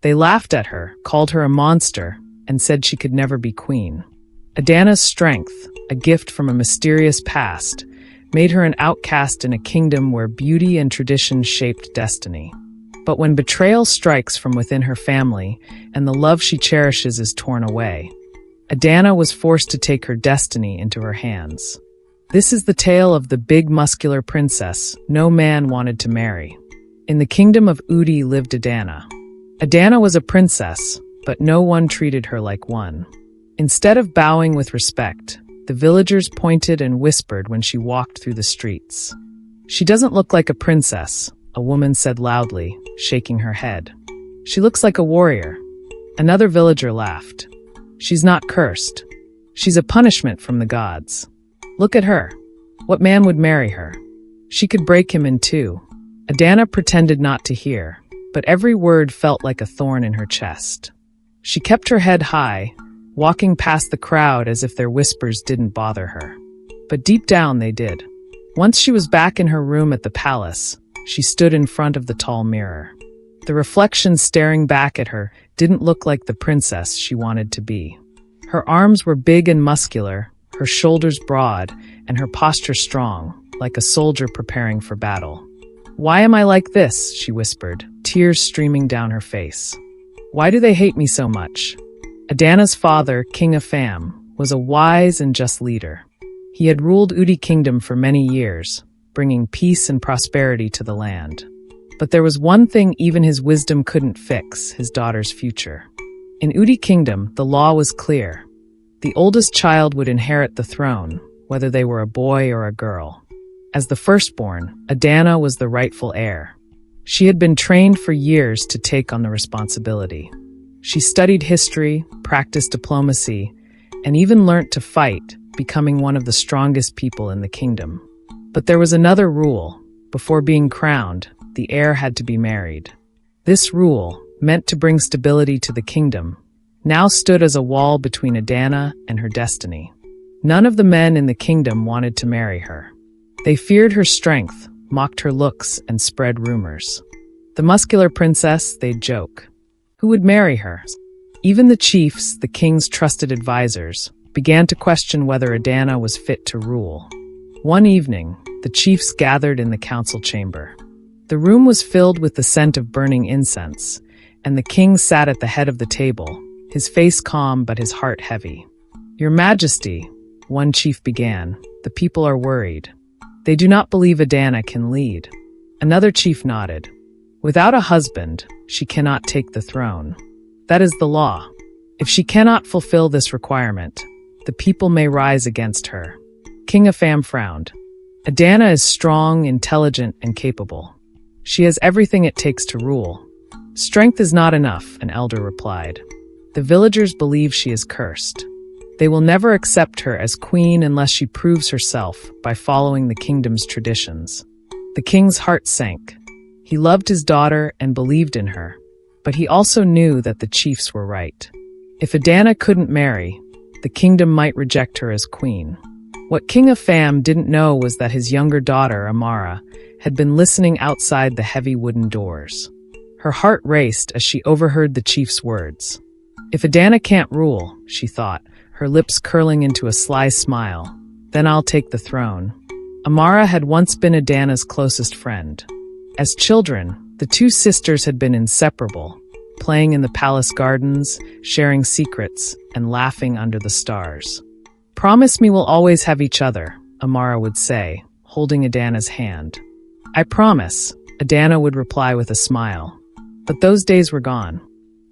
They laughed at her, called her a monster, and said she could never be queen. Adanna's strength, a gift from a mysterious past, made her an outcast in a kingdom where beauty and tradition shaped destiny. But when betrayal strikes from within her family and the love she cherishes is torn away, Adanna was forced to take her destiny into her hands. This is the tale of the big muscular princess no man wanted to marry. In the kingdom of Udi lived Adanna. Adanna was a princess, but no one treated her like one. Instead of bowing with respect, the villagers pointed and whispered when she walked through the streets. "She doesn't look like a princess," a woman said loudly, shaking her head. "She looks like a warrior." Another villager laughed. "She's not cursed. She's a punishment from the gods. Look at her. What man would marry her? She could break him in two." Adanna pretended not to hear, but every word felt like a thorn in her chest. She kept her head high, walking past the crowd as if their whispers didn't bother her. But deep down they did. Once she was back in her room at the palace, she stood in front of the tall mirror. The reflection staring back at her didn't look like the princess she wanted to be. Her arms were big and muscular, her shoulders broad, and her posture strong, like a soldier preparing for battle. "Why am I like this?" she whispered, tears streaming down her face. "Why do they hate me so much?" Adanna's father, King Nkem, was a wise and just leader. He had ruled Udi Kingdom for many years, bringing peace and prosperity to the land. But there was one thing even his wisdom couldn't fix: his daughter's future. In Udi Kingdom, the law was clear. The oldest child would inherit the throne, whether they were a boy or a girl. As the firstborn, Adanna was the rightful heir. She had been trained for years to take on the responsibility. She studied history, practiced diplomacy, and even learnt to fight, becoming one of the strongest people in the kingdom. But there was another rule. Before being crowned, the heir had to be married. This rule, meant to bring stability to the kingdom, now stood as a wall between Adanna and her destiny. None of the men in the kingdom wanted to marry her. They feared her strength, mocked her looks, and spread rumors. The muscular princess, they'd joke. Who would marry her? Even the chiefs, the king's trusted advisors, began to question whether Adanna was fit to rule. One evening, the chiefs gathered in the council chamber. The room was filled with the scent of burning incense, and the king sat at the head of the table, his face calm but his heart heavy. "Your Majesty," one chief began, "the people are worried. They do not believe Adanna can lead." Another chief nodded. "Without a husband, she cannot take the throne. That is the law. If she cannot fulfill this requirement, the people may rise against her." King Nkem frowned. "Adanna is strong, intelligent, and capable. She has everything it takes to rule." "Strength is not enough," an elder replied. "The villagers believe she is cursed. They will never accept her as queen unless she proves herself by following the kingdom's traditions." The king's heart sank. He loved his daughter and believed in her, but he also knew that the chiefs were right. If Adanna couldn't marry, the kingdom might reject her as queen. What King Nkem didn't know was that his younger daughter, Amara, had been listening outside the heavy wooden doors. Her heart raced as she overheard the chief's words. "If Adanna can't rule," she thought, her lips curling into a sly smile, "then I'll take the throne." Amara had once been Adanna's closest friend. As children, the two sisters had been inseparable, playing in the palace gardens, sharing secrets, and laughing under the stars. "Promise me we'll always have each other," Amara would say, holding Adanna's hand. "I promise," Adanna would reply with a smile. But those days were gone.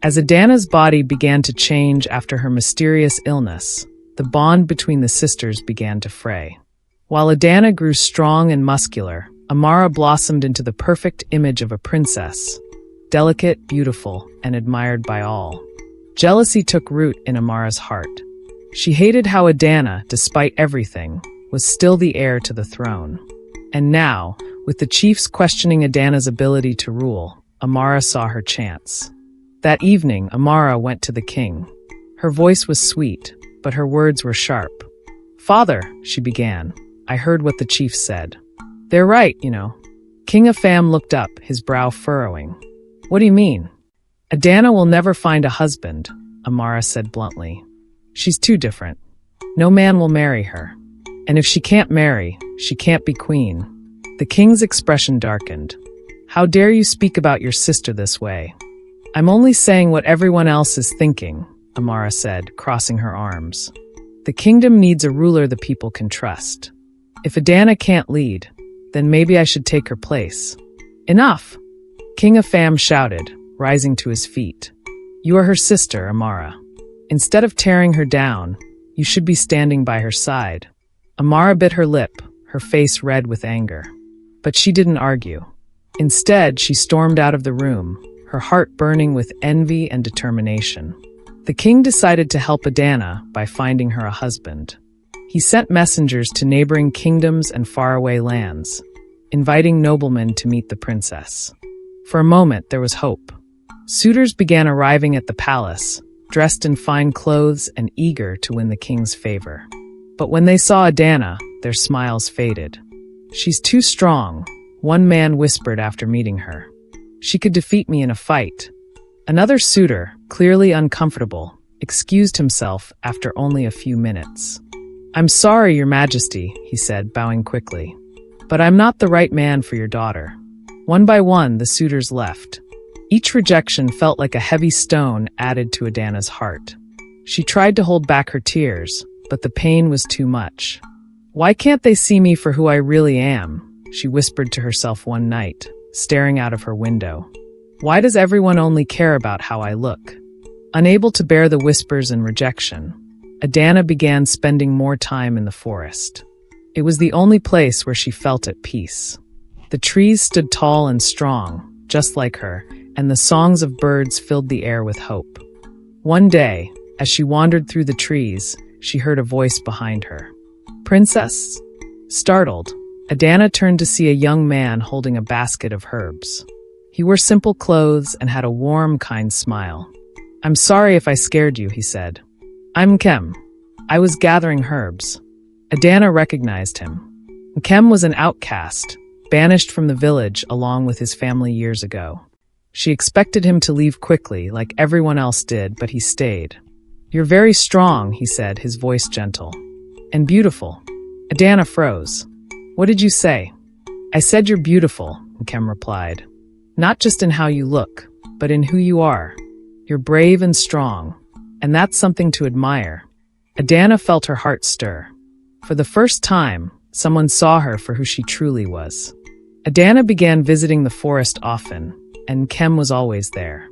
As Adanna's body began to change after her mysterious illness, the bond between the sisters began to fray. While Adanna grew strong and muscular, Amara blossomed into the perfect image of a princess, delicate, beautiful, and admired by all. Jealousy took root in Amara's heart. She hated how Adanna, despite everything, was still the heir to the throne. And now, with the chiefs questioning Adanna's ability to rule, Amara saw her chance. That evening, Amara went to the king. Her voice was sweet, but her words were sharp. "Father," she began, "I heard what the chief said. They're right, you know." King Nkem looked up, his brow furrowing. "What do you mean?" Adanna will never find a husband, Amara said bluntly. She's too different. No man will marry her. And if she can't marry, she can't be queen. The king's expression darkened. How dare you speak about your sister this way? I'm only saying what everyone else is thinking, Amara said, crossing her arms. The kingdom needs a ruler the people can trust. If Adanna can't lead, then maybe I should take her place. Enough! King Nkem shouted, rising to his feet. You are her sister, Amara. Instead of tearing her down, you should be standing by her side. Amara bit her lip, her face red with anger. But she didn't argue. Instead, she stormed out of the room, her heart burning with envy and determination. The king decided to help Adanna by finding her a husband. He sent messengers to neighboring kingdoms and faraway lands, inviting noblemen to meet the princess. For a moment, there was hope. Suitors began arriving at the palace, dressed in fine clothes and eager to win the king's favor. But when they saw Adanna, their smiles faded. She's too strong, one man whispered after meeting her. She could defeat me in a fight. Another suitor, clearly uncomfortable, excused himself after only a few minutes. I'm sorry, Your Majesty, he said, bowing quickly. But I'm not the right man for your daughter. One by one, the suitors left. Each rejection felt like a heavy stone added to Adanna's heart. She tried to hold back her tears, but the pain was too much. Why can't they see me for who I really am? She whispered to herself one night, staring out of her window. Why does everyone only care about how I look? Unable to bear the whispers and rejection, Adanna began spending more time in the forest. It was the only place where she felt at peace. The trees stood tall and strong, just like her, and the songs of birds filled the air with hope. One day, as she wandered through the trees, she heard a voice behind her. Princess? Startled, Adanna turned to see a young man holding a basket of herbs. He wore simple clothes and had a warm, kind smile. I'm sorry if I scared you, he said. I'm Nkem. I was gathering herbs. Adanna recognized him. Nkem was an outcast, banished from the village along with his family years ago. She expected him to leave quickly, like everyone else did, but he stayed. You're very strong, he said, his voice gentle. And beautiful. Adanna froze. What did you say? I said you're beautiful, Nkem replied. Not just in how you look, but in who you are. You're brave and strong, and that's something to admire. Adanna felt her heart stir. For the first time, someone saw her for who she truly was. Adanna began visiting the forest often, and Nkem was always there.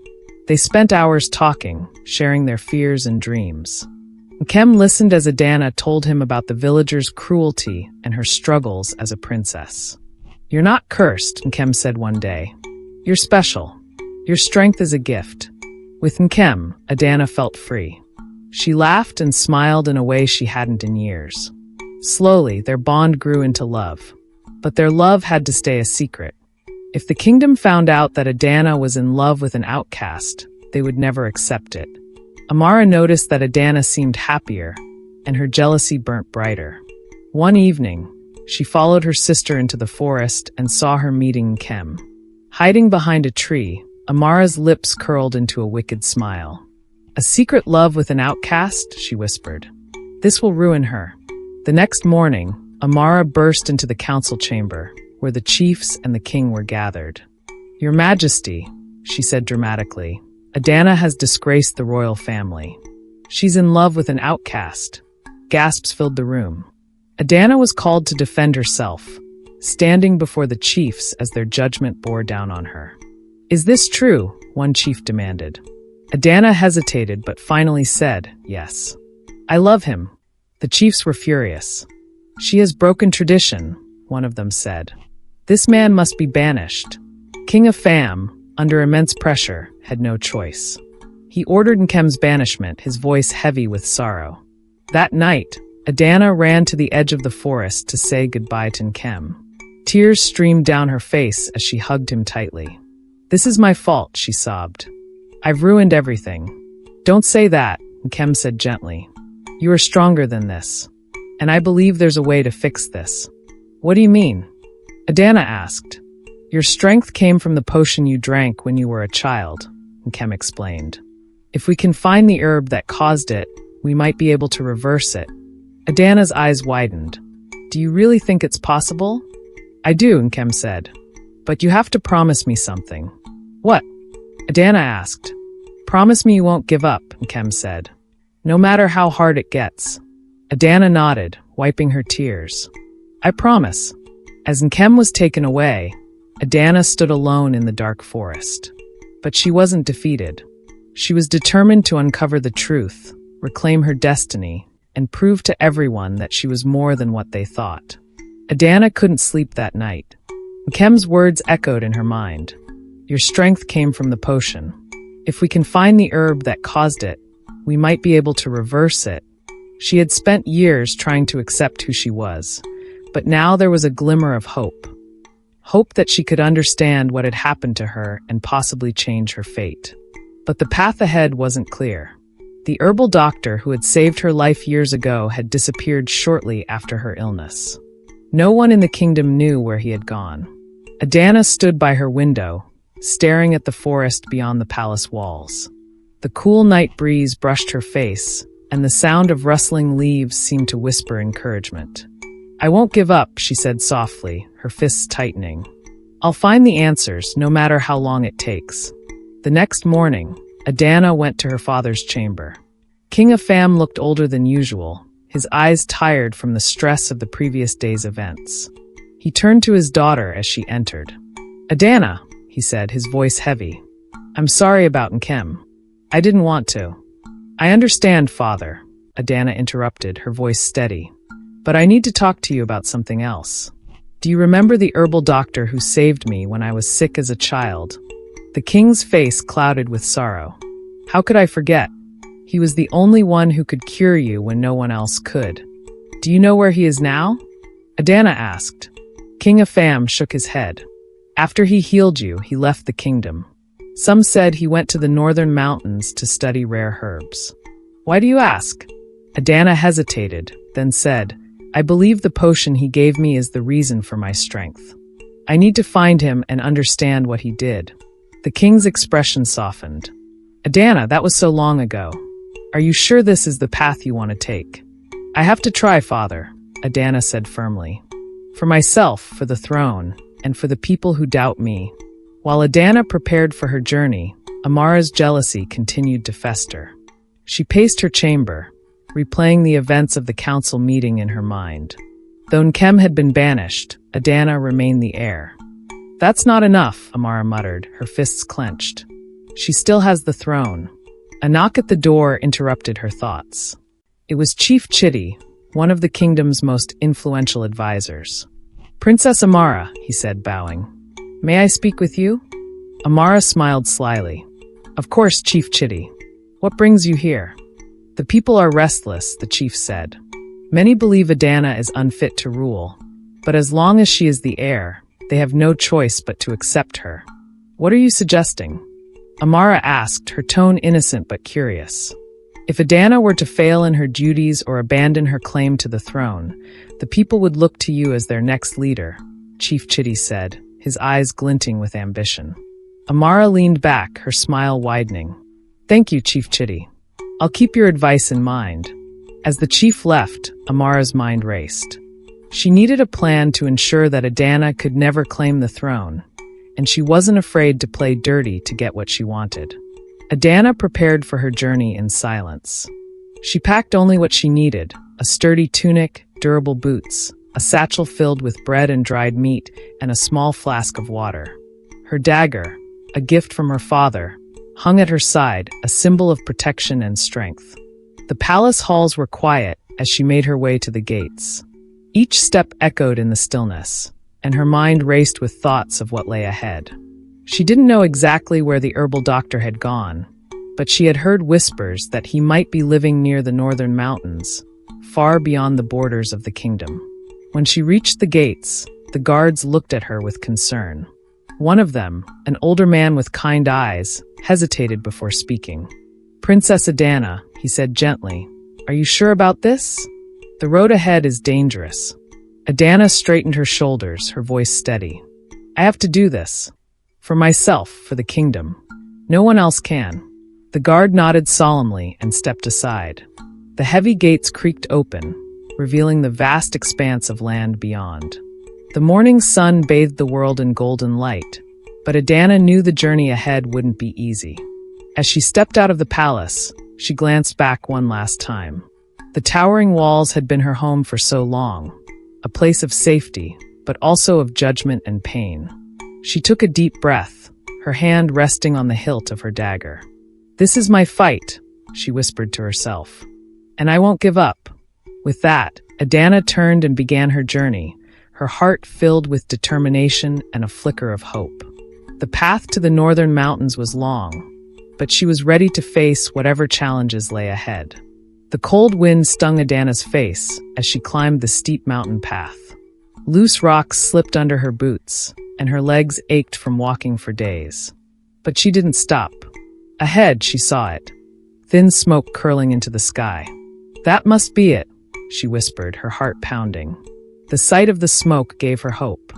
They spent hours talking, sharing their fears and dreams. Nkem listened as Adanna told him about the villagers' cruelty and her struggles as a princess. You're not cursed, Nkem said one day. You're special. Your strength is a gift. With Nkem, Adanna felt free. She laughed and smiled in a way she hadn't in years. Slowly, their bond grew into love. But their love had to stay a secret. If the kingdom found out that Adanna was in love with an outcast, they would never accept it. Amara noticed that Adanna seemed happier, and her jealousy burnt brighter. One evening, she followed her sister into the forest and saw her meeting Nkem. Hiding behind a tree, Amara's lips curled into a wicked smile. A secret love with an outcast, she whispered. This will ruin her. The next morning, Amara burst into the council chamber, where the chiefs and the king were gathered. Your Majesty, she said dramatically, Adanna has disgraced the royal family. She's in love with an outcast. Gasps filled the room. Adanna was called to defend herself, standing before the chiefs as their judgment bore down on her. Is this true? One chief demanded. Adanna hesitated but finally said, yes. I love him. The chiefs were furious. She has broken tradition, one of them said. This man must be banished. King Nkem, under immense pressure, had no choice. He ordered Nkem's banishment, his voice heavy with sorrow. That night, Adanna ran to the edge of the forest to say goodbye to Nkem. Tears streamed down her face as she hugged him tightly. This is my fault, she sobbed. I've ruined everything. Don't say that, Nkem said gently. You are stronger than this. And I believe there's a way to fix this. What do you mean? Adanna asked. Your strength came from the potion you drank when you were a child. Nkem explained. If we can find the herb that caused it, we might be able to reverse it. Adanna's eyes widened. Do you really think it's possible? I do, Nkem said. But you have to promise me something. What? Adanna asked. Promise me you won't give up, Nkem said. No matter how hard it gets. Adanna nodded, wiping her tears. I promise. As Nkem was taken away, Adanna stood alone in the dark forest. But she wasn't defeated. She was determined to uncover the truth, reclaim her destiny, and prove to everyone that she was more than what they thought. Adanna couldn't sleep that night. Nkem's words echoed in her mind. Your strength came from the potion. If we can find the herb that caused it, we might be able to reverse it. She had spent years trying to accept who she was, but now there was a glimmer of hope. Hope that she could understand what had happened to her and possibly change her fate. But the path ahead wasn't clear. The herbal doctor who had saved her life years ago had disappeared shortly after her illness. No one in the kingdom knew where he had gone. Adanna stood by her window, staring at the forest beyond the palace walls. The cool night breeze brushed her face, and the sound of rustling leaves seemed to whisper encouragement. I won't give up, she said softly, her fists tightening. I'll find the answers, no matter how long it takes. The next morning, Adanna went to her father's chamber. King Nkem looked older than usual, his eyes tired from the stress of the previous day's events. He turned to his daughter as she entered. Adanna, he said, his voice heavy. I'm sorry about Nkem. I didn't want to. I understand, father, Adanna interrupted, her voice steady. But I need to talk to you about something else. Do you remember the herbal doctor who saved me when I was sick as a child? The king's face clouded with sorrow. How could I forget? He was the only one who could cure you when no one else could. Do you know where he is now? Adanna asked. King Nkem shook his head. After he healed you, he left the kingdom. Some said he went to the northern mountains to study rare herbs. Why do you ask? Adanna hesitated, then said, I believe the potion he gave me is the reason for my strength. I need to find him and understand what he did. The king's expression softened. Adanna, that was so long ago. Are you sure this is the path you want to take? I have to try, father, Adanna said firmly. For myself, for the throne, and for the people who doubt me. While Adanna prepared for her journey, Amara's jealousy continued to fester. She paced her chamber, replaying the events of the council meeting in her mind. Though Nkem had been banished, Adanna remained the heir. That's not enough, Amara muttered, her fists clenched. She still has the throne. A knock at the door interrupted her thoughts. It was Chief Chitty, one of the kingdom's most influential advisors. Princess Amara, he said, bowing. May I speak with you? Amara smiled slyly. Of course, Chief Chitty. What brings you here? The people are restless, the chief said. Many believe Adanna is unfit to rule, but as long as she is the heir, they have no choice but to accept her. What are you suggesting? Amara asked, her tone innocent but curious. If Adanna were to fail in her duties or abandon her claim to the throne, the people would look to you as their next leader, Chief Chitty said, his eyes glinting with ambition. Amara leaned back, her smile widening. Thank you, Chief Chitty. I'll keep your advice in mind. As the chief left, Amara's mind raced. She needed a plan to ensure that Adanna could never claim the throne, and she wasn't afraid to play dirty to get what she wanted. Adanna prepared for her journey in silence. She packed only what she needed, a sturdy tunic, durable boots, a satchel filled with bread and dried meat, and a small flask of water. Her dagger, a gift from her father, hung at her side, a symbol of protection and strength. The palace halls were quiet as she made her way to the gates. Each step echoed in the stillness, and her mind raced with thoughts of what lay ahead. She didn't know exactly where the herbal doctor had gone, but she had heard whispers that he might be living near the northern mountains, far beyond the borders of the kingdom. When she reached the gates, the guards looked at her with concern. One of them, an older man with kind eyes, hesitated before speaking. Princess Adanna, he said gently, are you sure about this? The road ahead is dangerous. Adanna straightened her shoulders, her voice steady. I have to do this. For myself, for the kingdom. No one else can. The guard nodded solemnly and stepped aside. The heavy gates creaked open, revealing the vast expanse of land beyond. The morning sun bathed the world in golden light, but Adanna knew the journey ahead wouldn't be easy. As she stepped out of the palace, she glanced back one last time. The towering walls had been her home for so long, a place of safety, but also of judgment and pain. She took a deep breath, her hand resting on the hilt of her dagger. "This is my fight," she whispered to herself. "And I won't give up." With that, Adanna turned and began her journey, her heart filled with determination and a flicker of hope. The path to the northern mountains was long, but she was ready to face whatever challenges lay ahead. The cold wind stung Adanna's face as she climbed the steep mountain path. Loose rocks slipped under her boots, and her legs ached from walking for days. But she didn't stop. Ahead, she saw it, thin smoke curling into the sky. "That must be it," she whispered, her heart pounding. The sight of the smoke gave her hope.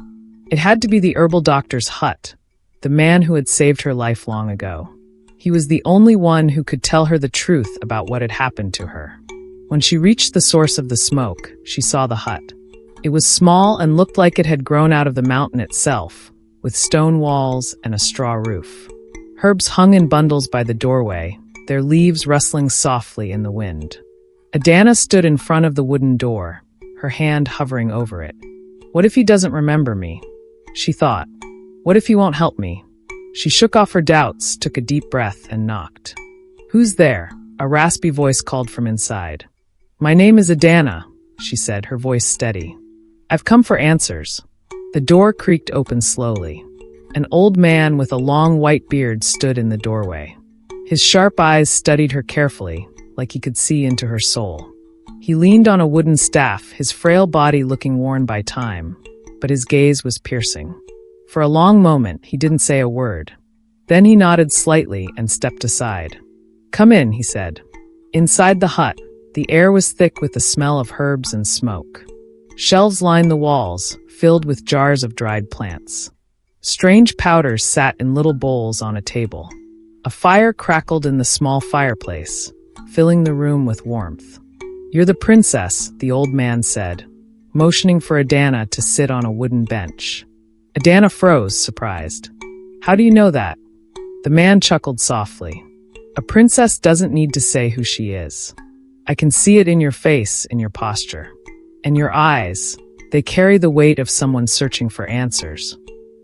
It had to be the herbal doctor's hut, the man who had saved her life long ago. He was the only one who could tell her the truth about what had happened to her. When she reached the source of the smoke, she saw the hut. It was small and looked like it had grown out of the mountain itself, with stone walls and a straw roof. Herbs hung in bundles by the doorway, their leaves rustling softly in the wind. Adanna stood in front of the wooden door, her hand hovering over it. "What if he doesn't remember me?" she thought. "What if he won't help me?" She shook off her doubts, took a deep breath, and knocked. "Who's there?" A raspy voice called from inside. "My name is Adanna," she said, her voice steady. "I've come for answers." The door creaked open slowly. An old man with a long white beard stood in the doorway. His sharp eyes studied her carefully, like he could see into her soul. He leaned on a wooden staff, his frail body looking worn by time, but his gaze was piercing. For a long moment, he didn't say a word. Then he nodded slightly and stepped aside. "Come in," he said. Inside the hut, the air was thick with the smell of herbs and smoke. Shelves lined the walls, filled with jars of dried plants. Strange powders sat in little bowls on a table. A fire crackled in the small fireplace, filling the room with warmth. "You're the princess," the old man said, motioning for Adanna to sit on a wooden bench. Adanna froze, surprised. "How do you know that?" The man chuckled softly. "A princess doesn't need to say who she is. I can see it in your face, in your posture. And your eyes, they carry the weight of someone searching for answers."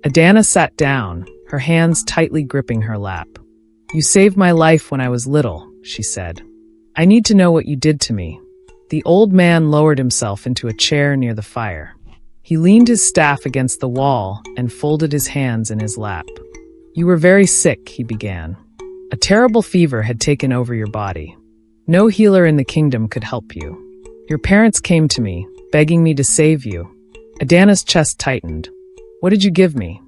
Adanna sat down, her hands tightly gripping her lap. "You saved my life when I was little," she said. "I need to know what you did to me." The old man lowered himself into a chair near the fire. He leaned his staff against the wall and folded his hands in his lap. "You were very sick," he began. "A terrible fever had taken over your body. No healer in the kingdom could help you. Your parents came to me, begging me to save you." Adanna's chest tightened. "What did you give me?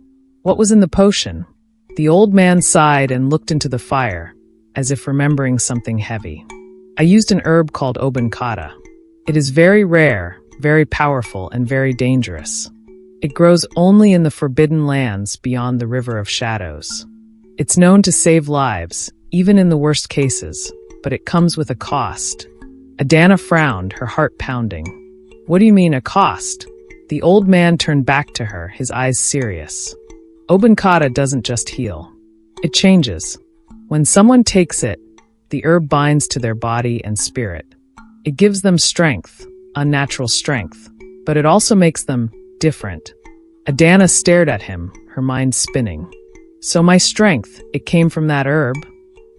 What was in the potion?" The old man sighed and looked into the fire, as if remembering something heavy. "I used an herb called obankata. It is very rare, very powerful, and very dangerous. It grows only in the forbidden lands beyond the River of Shadows. It's known to save lives, even in the worst cases, but it comes with a cost." Adanna frowned, her heart pounding. "What do you mean, a cost?" The old man turned back to her, his eyes serious. "Obankata doesn't just heal. It changes. When someone takes it, the herb binds to their body and spirit. It gives them strength, unnatural strength, but it also makes them different." Adanna stared at him, her mind spinning. "So my strength, it came from that herb?"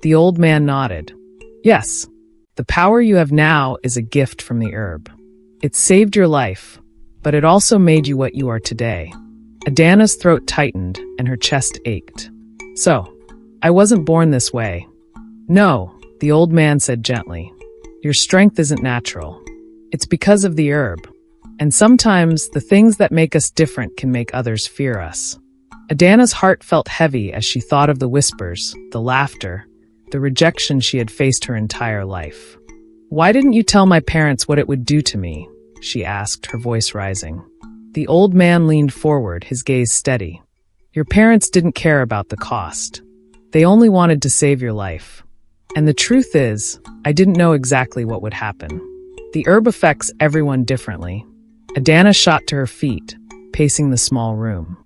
The old man nodded. "Yes. The power you have now is a gift from the herb. It saved your life, but it also made you what you are today." Adanna's throat tightened and her chest ached. "So, I wasn't born this way." "No," the old man said gently. "Your strength isn't natural. It's because of the herb. And sometimes the things that make us different can make others fear us." Adanna's heart felt heavy as she thought of the whispers, the laughter, the rejection she had faced her entire life. "Why didn't you tell my parents what it would do to me?" she asked, her voice rising. The old man leaned forward, his gaze steady. "Your parents didn't care about the cost. They only wanted to save your life. And the truth is, I didn't know exactly what would happen. The herb affects everyone differently. Adanna shot to her feet, pacing the small room.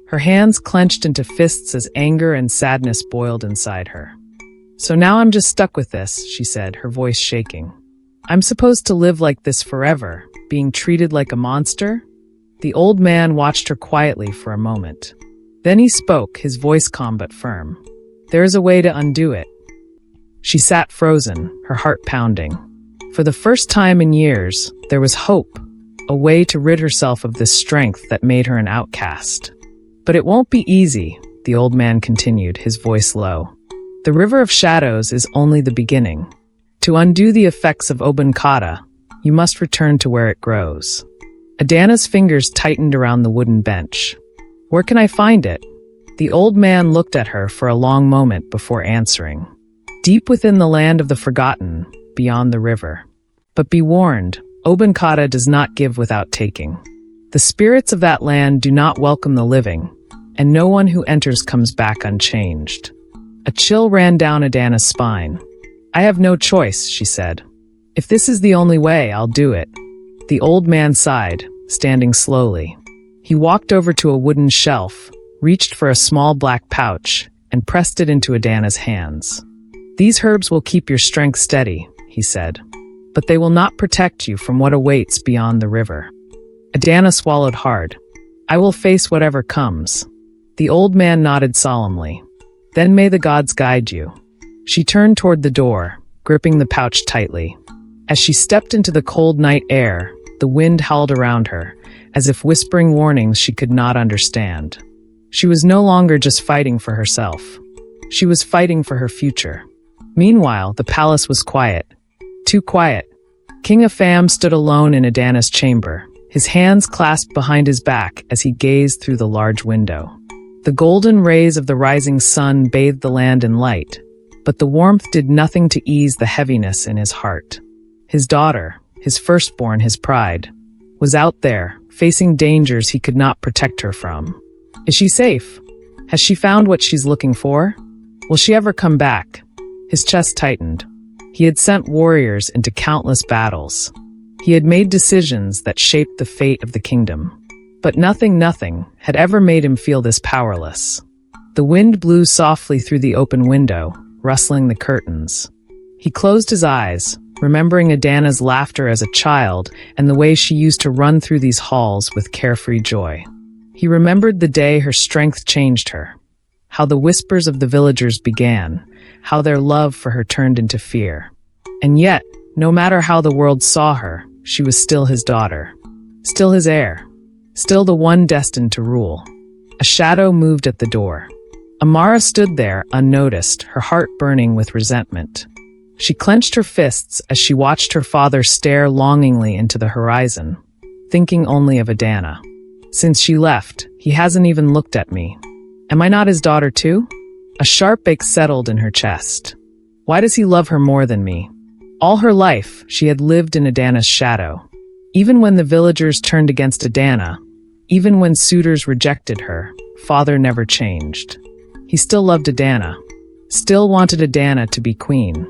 Her hands clenched into fists as anger and sadness boiled inside her. So now I'm just stuck with this, she said, her voice shaking. I'm supposed to live like this forever, being treated like a monster? The old man watched her quietly for a moment. Then he spoke, his voice calm but firm. There is a way to undo it. She sat frozen, her heart pounding. For the first time in years, there was hope, a way to rid herself of this strength that made her an outcast. But it won't be easy, the old man continued, his voice low. The river of shadows is only the beginning. To undo the effects of Obankata, you must return to where it grows. Adanna's fingers tightened around the wooden bench. Where can I find it? The old man looked at her for a long moment before answering. Deep within the land of the forgotten, beyond the river. But be warned, Obankata does not give without taking. The spirits of that land do not welcome the living, and no one who enters comes back unchanged. A chill ran down Adanna's spine. I have no choice, she said. If this is the only way, I'll do it. The old man sighed, standing slowly. He walked over to a wooden shelf, reached for a small black pouch, and pressed it into Adanna's hands. These herbs will keep your strength steady, he said. But they will not protect you from what awaits beyond the river. Adanna swallowed hard. I will face whatever comes. The old man nodded solemnly. Then may the gods guide you. She turned toward the door, gripping the pouch tightly. As she stepped into the cold night air, the wind howled around her, as if whispering warnings she could not understand. She was no longer just fighting for herself. She was fighting for her future. Meanwhile, the palace was quiet. Too quiet. King Afam stood alone in Adanna's chamber, his hands clasped behind his back as he gazed through the large window. The golden rays of the rising sun bathed the land in light, but the warmth did nothing to ease the heaviness in his heart. His daughter, his firstborn, his pride, was out there, facing dangers he could not protect her from. Is she safe? Has she found what she's looking for? Will she ever come back? His chest tightened. He had sent warriors into countless battles. He had made decisions that shaped the fate of the kingdom. But nothing had ever made him feel this powerless. The wind blew softly through the open window, rustling the curtains. He closed his eyes, remembering Adanna's laughter as a child and the way she used to run through these halls with carefree joy. He remembered the day her strength changed her, how the whispers of the villagers began, how their love for her turned into fear. And yet, no matter how the world saw her, she was still his daughter, still his heir, still the one destined to rule. A shadow moved at the door. Amara stood there, unnoticed, her heart burning with resentment. She clenched her fists as she watched her father stare longingly into the horizon, thinking only of Adanna. Since she left, he hasn't even looked at me. Am I not his daughter too? A sharp ache settled in her chest. Why does he love her more than me? All her life, she had lived in Adanna's shadow. Even when the villagers turned against Adanna, even when suitors rejected her, father never changed. He still loved Adanna, still wanted Adanna to be queen.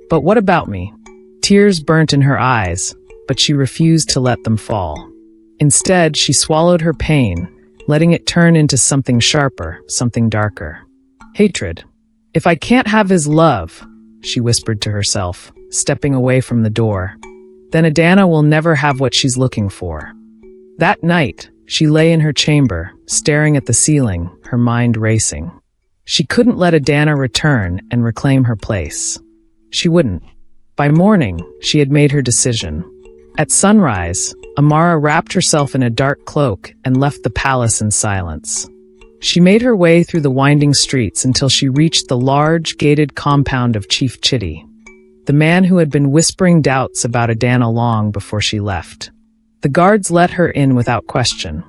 But what about me? Tears burnt in her eyes, but she refused to let them fall. Instead, she swallowed her pain, letting it turn into something sharper, something darker. Hatred. If I can't have his love, she whispered to herself, stepping away from the door, then Adanna will never have what she's looking for. That night, she lay in her chamber, staring at the ceiling, her mind racing. She couldn't let Adanna return and reclaim her place. She wouldn't. By morning, she had made her decision. At sunrise, Amara wrapped herself in a dark cloak and left the palace in silence. She made her way through the winding streets until she reached the large, gated compound of Chief Chitty, the man who had been whispering doubts about Adanna long before she left. The guards let her in without question.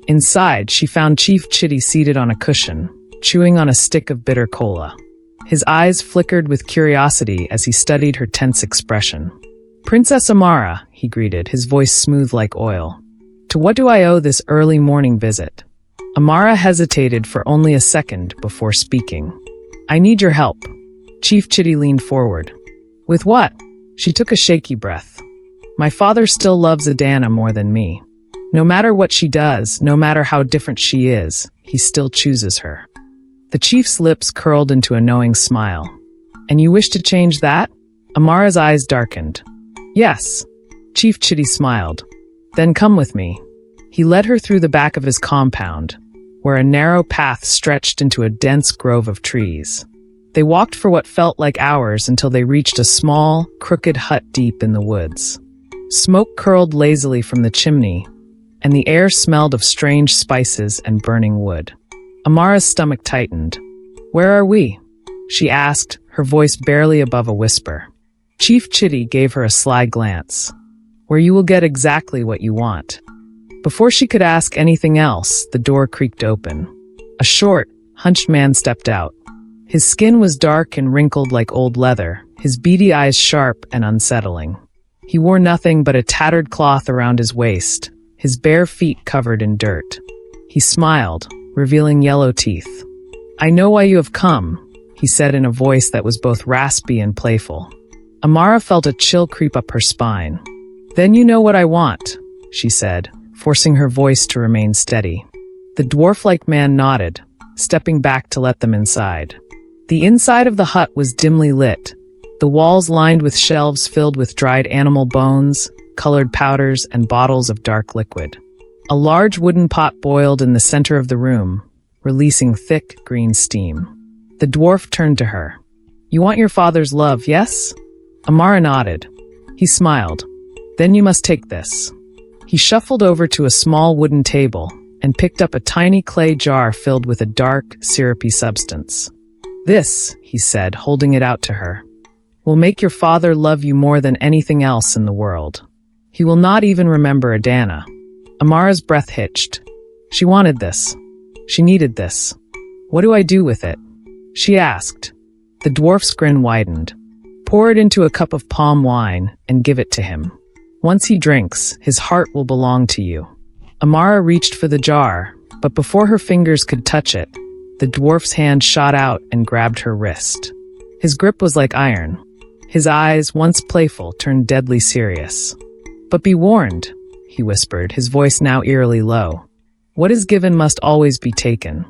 Inside, she found Chief Chitty seated on a cushion, chewing on a stick of bitter cola. His eyes flickered with curiosity as he studied her tense expression. Princess Amara, he greeted, his voice smooth like oil. To what do I owe this early morning visit? Amara hesitated for only a second before speaking. I need your help. Chief Chitty leaned forward. With what? She took a shaky breath. My father still loves Adanna more than me. No matter what she does, no matter how different she is, he still chooses her. The chief's lips curled into a knowing smile. And you wish to change that? Amara's eyes darkened. Yes. Chief Chitty smiled. Then come with me. He led her through the back of his compound, where a narrow path stretched into a dense grove of trees. They walked for what felt like hours until they reached a small, crooked hut deep in the woods. Smoke curled lazily from the chimney, and the air smelled of strange spices and burning wood. Amara's stomach tightened. Where are we? She asked, her voice barely above a whisper. Chief Chitty gave her a sly glance. Where you will get exactly what you want. Before she could ask anything else, the door creaked open. A short, hunched man stepped out. His skin was dark and wrinkled like old leather, his beady eyes sharp and unsettling. He wore nothing but a tattered cloth around his waist, his bare feet covered in dirt. He smiled, revealing yellow teeth. I know why you have come, he said in a voice that was both raspy and playful. Amara felt a chill creep up her spine. Then you know what I want, she said, forcing her voice to remain steady. The dwarf-like man nodded, stepping back to let them inside. The inside of the hut was dimly lit, the walls lined with shelves filled with dried animal bones, colored powders, and bottles of dark liquid. A large wooden pot boiled in the center of the room, releasing thick, green steam. The dwarf turned to her. You want your father's love, yes? Amara nodded. He smiled. Then you must take this. He shuffled over to a small wooden table and picked up a tiny clay jar filled with a dark, syrupy substance. This, he said, holding it out to her, will make your father love you more than anything else in the world. He will not even remember Adanna. Amara's breath hitched. She wanted this. She needed this. What do I do with it? She asked. The dwarf's grin widened. Pour it into a cup of palm wine and give it to him. Once he drinks, his heart will belong to you. Amara reached for the jar, but before her fingers could touch it, the dwarf's hand shot out and grabbed her wrist. His grip was like iron. His eyes, once playful, turned deadly serious. But be warned, he whispered, his voice now eerily low. What is given must always be taken.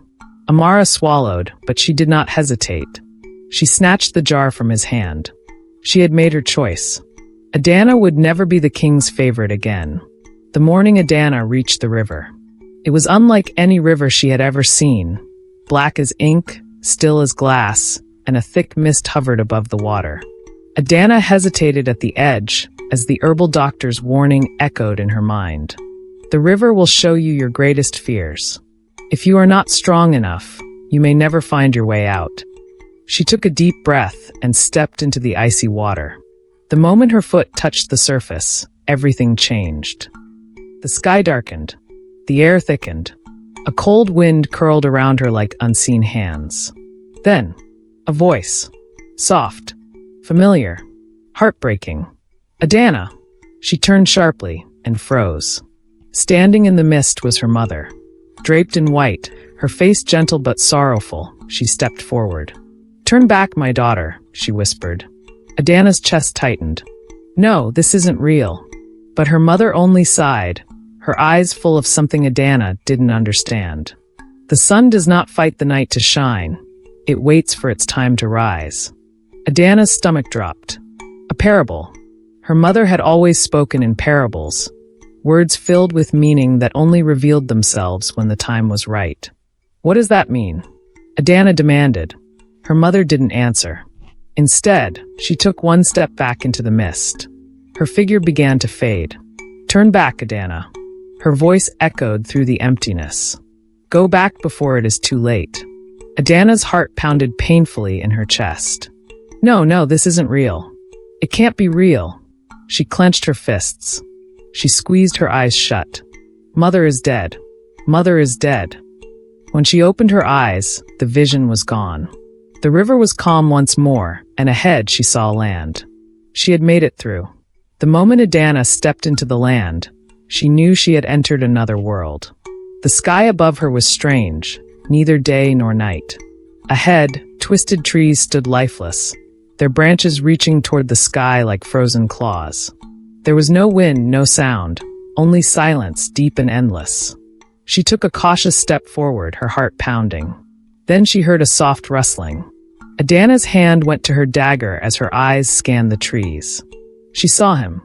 Amara swallowed, but she did not hesitate. She snatched the jar from his hand. She had made her choice. Adanna would never be the king's favorite again. The morning Adanna reached the river. It was unlike any river she had ever seen. Black as ink, still as glass, and a thick mist hovered above the water. Adanna hesitated at the edge, as the herbal doctor's warning echoed in her mind. The river will show you your greatest fears. If you are not strong enough, you may never find your way out. She took a deep breath and stepped into the icy water. The moment her foot touched the surface, everything changed. The sky darkened. The air thickened. A cold wind curled around her like unseen hands. Then, a voice. Soft. Familiar. Heartbreaking. Adanna. She turned sharply and froze. Standing in the mist was her mother. Draped in white, her face gentle but sorrowful, she stepped forward. Turn back, my daughter, she whispered. Adanna's chest tightened. No, this isn't real. But her mother only sighed, her eyes full of something Adanna didn't understand. The sun does not fight the night to shine. It waits for its time to rise. Adanna's stomach dropped. A parable. Her mother had always spoken in parables, words filled with meaning that only revealed themselves when the time was right. What does that mean? Adanna demanded. Her mother didn't answer. Instead, she took one step back into the mist. Her figure began to fade. Turn back, Adanna. Her voice echoed through the emptiness. Go back before it is too late. Adanna's heart pounded painfully in her chest. No, this isn't real. It can't be real. She clenched her fists. She squeezed her eyes shut. Mother is dead. Mother is dead. When she opened her eyes, the vision was gone. The river was calm once more, and ahead she saw land. She had made it through. The moment Adanna stepped into the land, she knew she had entered another world. The sky above her was strange, neither day nor night. Ahead, twisted trees stood lifeless, their branches reaching toward the sky like frozen claws. There was no wind, no sound, only silence, deep and endless. She took a cautious step forward, her heart pounding. Then she heard a soft rustling. Adanna's hand went to her dagger as her eyes scanned the trees. She saw him,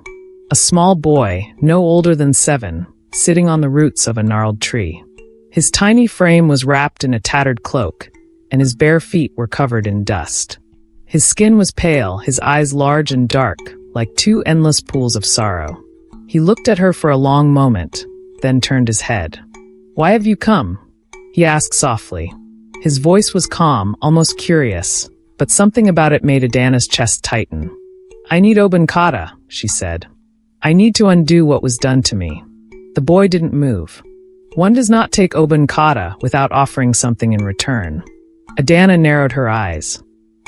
a small boy, no older than 7, sitting on the roots of a gnarled tree. His tiny frame was wrapped in a tattered cloak, and his bare feet were covered in dust. His skin was pale, his eyes large and dark, like 2 endless pools of sorrow. He looked at her for a long moment, then turned his head. "Why have you come?" he asked softly. His voice was calm, almost curious, but something about it made Adanna's chest tighten. "I need Obankata," she said. "I need to undo what was done to me." The boy didn't move. One does not take Obankata without offering something in return. Adanna narrowed her eyes.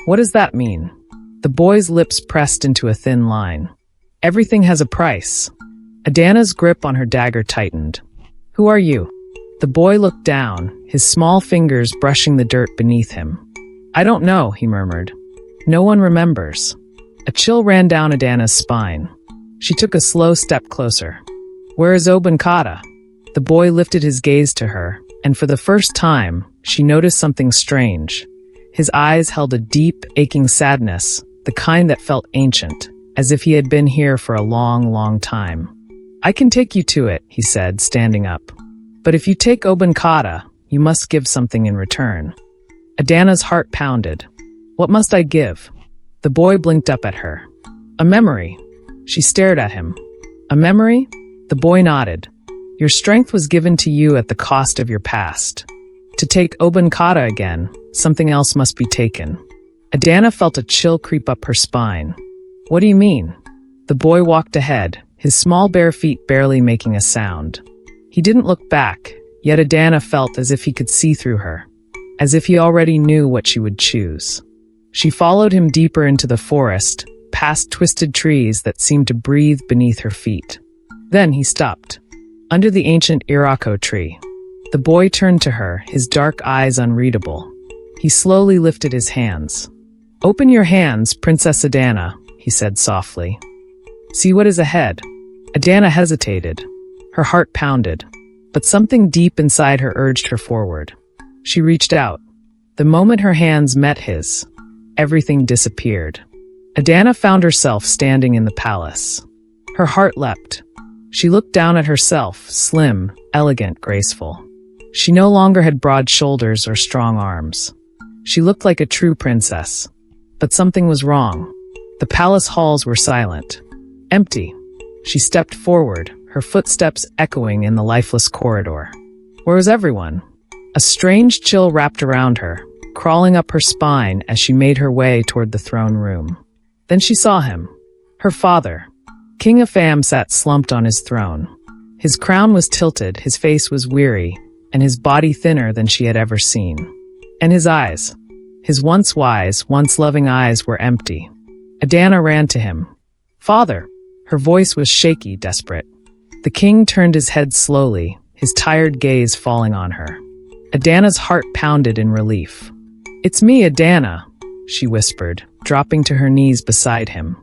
"What does that mean?" The boy's lips pressed into a thin line. "Everything has a price." Adanna's grip on her dagger tightened. "Who are you?" The boy looked down, his small fingers brushing the dirt beneath him. "I don't know," he murmured. "No one remembers." A chill ran down Adanna's spine. She took a slow step closer. "Where is Obankata?" The boy lifted his gaze to her, and for the first time, she noticed something strange. His eyes held a deep, aching sadness, the kind that felt ancient, as if he had been here for a long, long time. "I can take you to it," he said, standing up. "But if you take Obankata, you must give something in return." Adanna's heart pounded. "What must I give?" The boy blinked up at her. "A memory." She stared at him. "A memory?" The boy nodded. "Your strength was given to you at the cost of your past. To take Obankata again, something else must be taken." Adanna felt a chill creep up her spine. "What do you mean?" The boy walked ahead, his small bare feet barely making a sound. He didn't look back, yet Adanna felt as if he could see through her, as if he already knew what she would choose. She followed him deeper into the forest, past twisted trees that seemed to breathe beneath her feet. Then he stopped. Under the ancient Irako tree. The boy turned to her, his dark eyes unreadable. He slowly lifted his hands. "Open your hands, Princess Adanna," he said softly. "See what is ahead." Adanna hesitated. Her heart pounded, but something deep inside her urged her forward. She reached out. The moment her hands met his, everything disappeared. Adanna found herself standing in the palace. Her heart leapt. She looked down at herself, slim, elegant, graceful. She no longer had broad shoulders or strong arms. She looked like a true princess. But something was wrong. The palace halls were silent. Empty. She stepped forward, her footsteps echoing in the lifeless corridor. Where was everyone? A strange chill wrapped around her, crawling up her spine as she made her way toward the throne room. Then she saw him. Her father. King Nkem sat slumped on his throne. His crown was tilted, his face was weary, and his body thinner than she had ever seen. And his eyes. His once wise, once loving eyes were empty. Adanna ran to him. "Father!" Her voice was shaky, desperate. The king turned his head slowly, his tired gaze falling on her. Adanna's heart pounded in relief. "It's me, Adanna," she whispered, dropping to her knees beside him.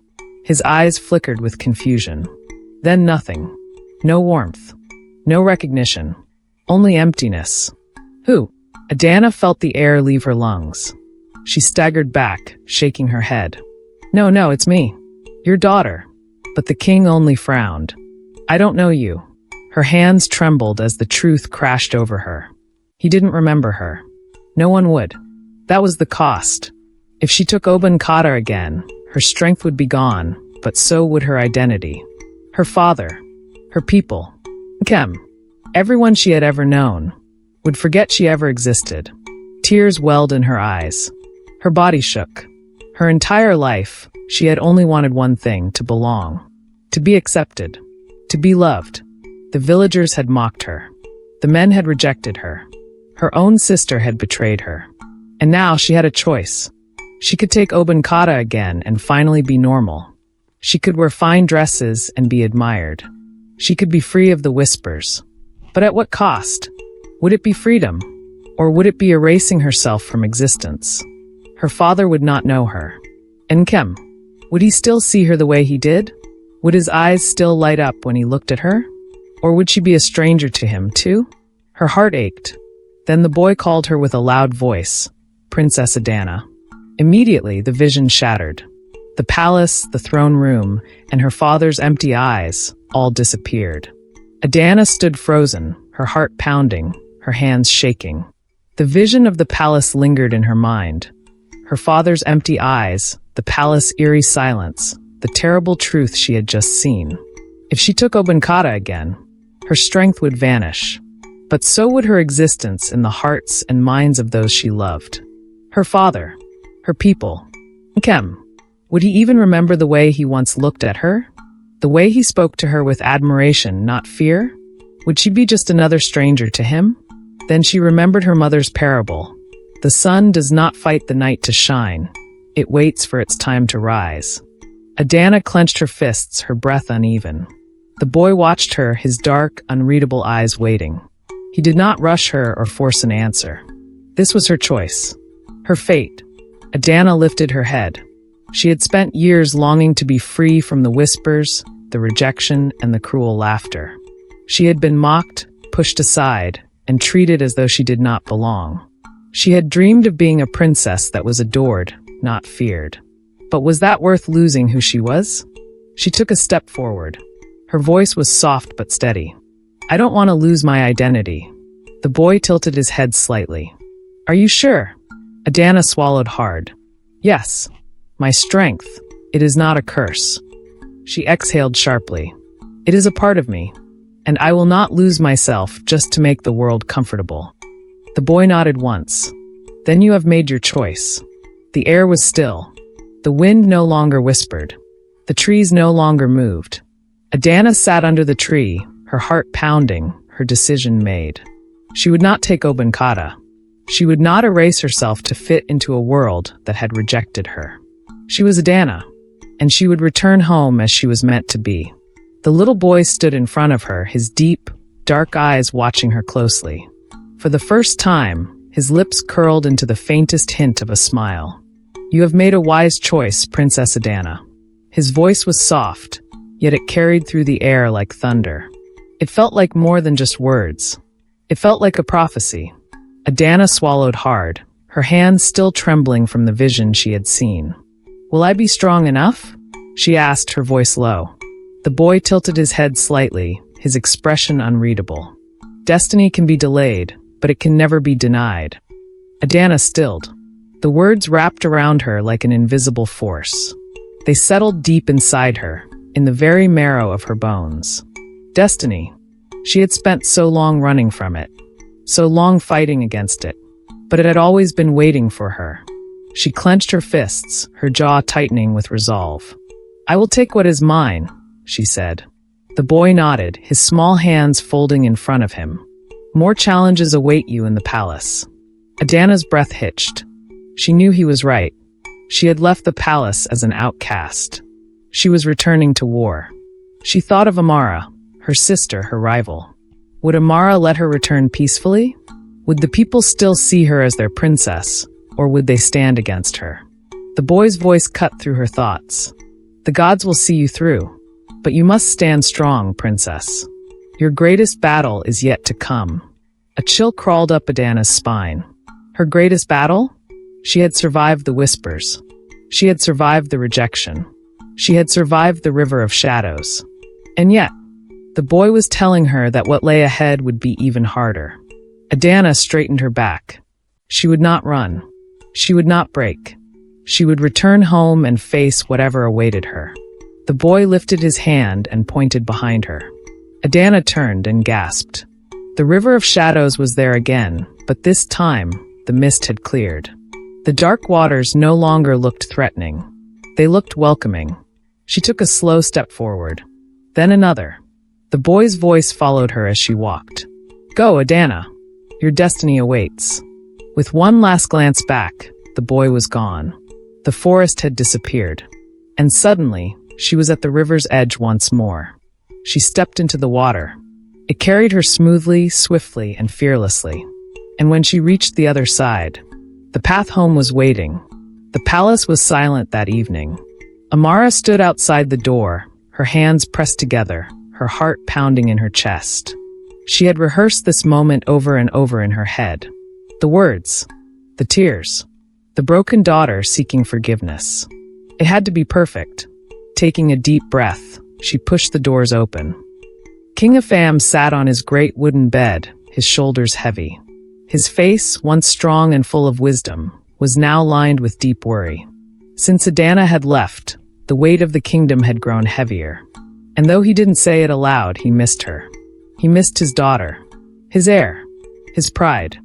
His eyes flickered with confusion. Then nothing. No warmth. No recognition. Only emptiness. "Who?" Adanna felt the air leave her lungs. She staggered back, shaking her head. No, it's me. Your daughter." But the king only frowned. "I don't know you." Her hands trembled as the truth crashed over her. He didn't remember her. No one would. That was the cost. If she took Obankata again, her strength would be gone, but so would her identity. Her father. Her people. Nkem. Everyone she had ever known. Would forget she ever existed. Tears welled in her eyes. Her body shook. Her entire life, she had only wanted one thing: to belong. To be accepted. To be loved. The villagers had mocked her. The men had rejected her. Her own sister had betrayed her. And now she had a choice. She could take Obankata again and finally be normal. She could wear fine dresses and be admired. She could be free of the whispers. But at what cost? Would it be freedom? Or would it be erasing herself from existence? Her father would not know her. Nkem, would he still see her the way he did? Would his eyes still light up when he looked at her? Or would she be a stranger to him, too? Her heart ached. Then the boy called her with a loud voice, Princess Adanna. Immediately, the vision shattered. The palace, the throne room, and her father's empty eyes all disappeared. Adanna stood frozen, her heart pounding, her hands shaking. The vision of the palace lingered in her mind. Her father's empty eyes, the palace's eerie silence, the terrible truth she had just seen. If she took Obankata again, her strength would vanish. But so would her existence in the hearts and minds of those she loved. Her father, her people. Nkem, would he even remember the way he once looked at her? The way he spoke to her with admiration, not fear? Would she be just another stranger to him? Then she remembered her mother's parable. The sun does not fight the night to shine. It waits for its time to rise. Adanna clenched her fists, her breath uneven. The boy watched her, his dark, unreadable eyes waiting. He did not rush her or force an answer. This was her choice. Her fate. Adanna lifted her head. She had spent years longing to be free from the whispers, the rejection, and the cruel laughter. She had been mocked, pushed aside, and treated as though she did not belong. She had dreamed of being a princess that was adored, not feared. But was that worth losing who she was? She took a step forward. Her voice was soft but steady. I don't want to lose my identity. The boy tilted his head slightly. Are you sure? Adanna swallowed hard. Yes. My strength. It is not a curse. She exhaled sharply. It is a part of me, and I will not lose myself just to make the world comfortable. The boy nodded once. Then you have made your choice. The air was still. The wind no longer whispered. The trees no longer moved. Adanna sat under the tree, her heart pounding, her decision made. She would not take Obankata. She would not erase herself to fit into a world that had rejected her. She was Adanna, and she would return home as she was meant to be. The little boy stood in front of her, his deep, dark eyes watching her closely. For the first time, his lips curled into the faintest hint of a smile. You have made a wise choice, Princess Adanna. His voice was soft, yet it carried through the air like thunder. It felt like more than just words. It felt like a prophecy. Adanna swallowed hard, her hands still trembling from the vision she had seen. Will I be strong enough? She asked, her voice low. The boy tilted his head slightly, his expression unreadable. Destiny can be delayed, but it can never be denied. Adanna stilled. The words wrapped around her like an invisible force. They settled deep inside her, in the very marrow of her bones. Destiny. She had spent so long running from it, so long fighting against it, but it had always been waiting for her. She clenched her fists, her jaw tightening with resolve. I will take what is mine, she said. The boy nodded, his small hands folding in front of him. More challenges await you in the palace. Adanna's breath hitched. She knew he was right. She had left the palace as an outcast. She was returning to war. She thought of Amara, her sister, her rival. Would Amara let her return peacefully? Would the people still see her as their princess, or would they stand against her? The boy's voice cut through her thoughts. The gods will see you through, but you must stand strong, princess. Your greatest battle is yet to come. A chill crawled up Adanna's spine. Her greatest battle? She had survived the whispers. She had survived the rejection. She had survived the river of shadows. And yet, the boy was telling her that what lay ahead would be even harder. Adanna straightened her back. She would not run. She would not break. She would return home and face whatever awaited her. The boy lifted his hand and pointed behind her. Adanna turned and gasped. The river of shadows was there again, but this time, the mist had cleared. The dark waters no longer looked threatening. They looked welcoming. She took a slow step forward. Then another. The boy's voice followed her as she walked. Go, Adanna. Your destiny awaits. With one last glance back, the boy was gone. The forest had disappeared. And suddenly, she was at the river's edge once more. She stepped into the water. It carried her smoothly, swiftly, and fearlessly. And when she reached the other side, the path home was waiting. The palace was silent that evening. Amara stood outside the door, her hands pressed together, her heart pounding in her chest. She had rehearsed this moment over and over in her head. The words, the tears, the broken daughter seeking forgiveness. It had to be perfect. Taking a deep breath, she pushed the doors open. King Nkem sat on his great wooden bed, his shoulders heavy. His face, once strong and full of wisdom, was now lined with deep worry. Since Adanna had left, the weight of the kingdom had grown heavier. And though he didn't say it aloud, he missed her. He missed his daughter, his heir, his pride.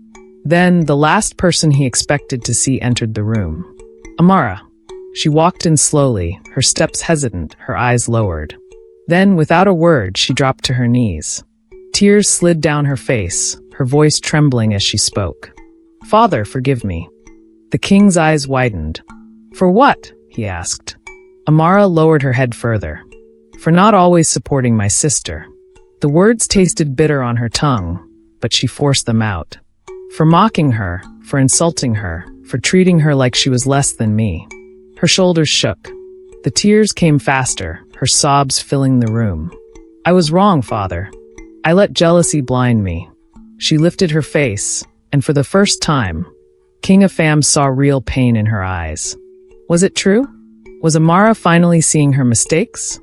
Then, the last person he expected to see entered the room. Amara. She walked in slowly, her steps hesitant, her eyes lowered. Then, without a word, she dropped to her knees. Tears slid down her face, her voice trembling as she spoke. "Father, forgive me." The king's eyes widened. "For what?" he asked. Amara lowered her head further. "For not always supporting my sister." The words tasted bitter on her tongue, but she forced them out. "For mocking her, for insulting her, for treating her like she was less than me." Her shoulders shook. The tears came faster, her sobs filling the room. "I was wrong, Father. I let jealousy blind me." She lifted her face, and for the first time, King Nkem saw real pain in her eyes. Was it true? Was Amara finally seeing her mistakes?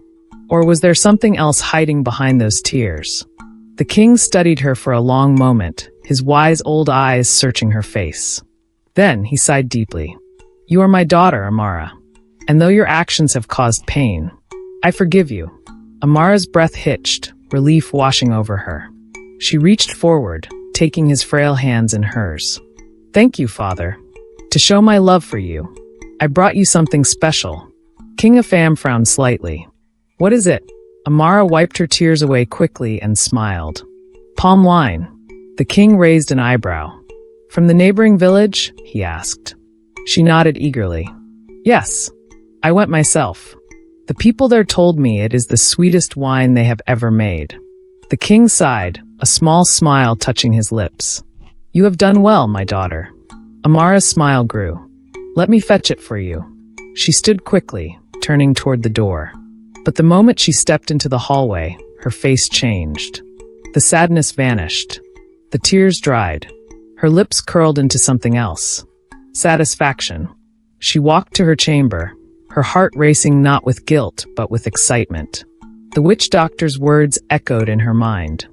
Or was there something else hiding behind those tears? The king studied her for a long moment, his wise old eyes searching her face. Then he sighed deeply. "You are my daughter, Amara. And though your actions have caused pain, I forgive you." Amara's breath hitched, relief washing over her. She reached forward, taking his frail hands in hers. "Thank you, Father. To show my love for you, I brought you something special." King Nkem frowned slightly. "What is it?" Amara wiped her tears away quickly and smiled. "Palm wine." The king raised an eyebrow. "From the neighboring village?" he asked. She nodded eagerly. "Yes. I went myself. The people there told me it is the sweetest wine they have ever made." The king sighed, a small smile touching his lips. "You have done well, my daughter." Amara's smile grew. "Let me fetch it for you." She stood quickly, turning toward the door. But the moment she stepped into the hallway, her face changed. The sadness vanished. The tears dried. Her lips curled into something else. Satisfaction. She walked to her chamber, her heart racing not with guilt, but with excitement. The witch doctor's words echoed in her mind.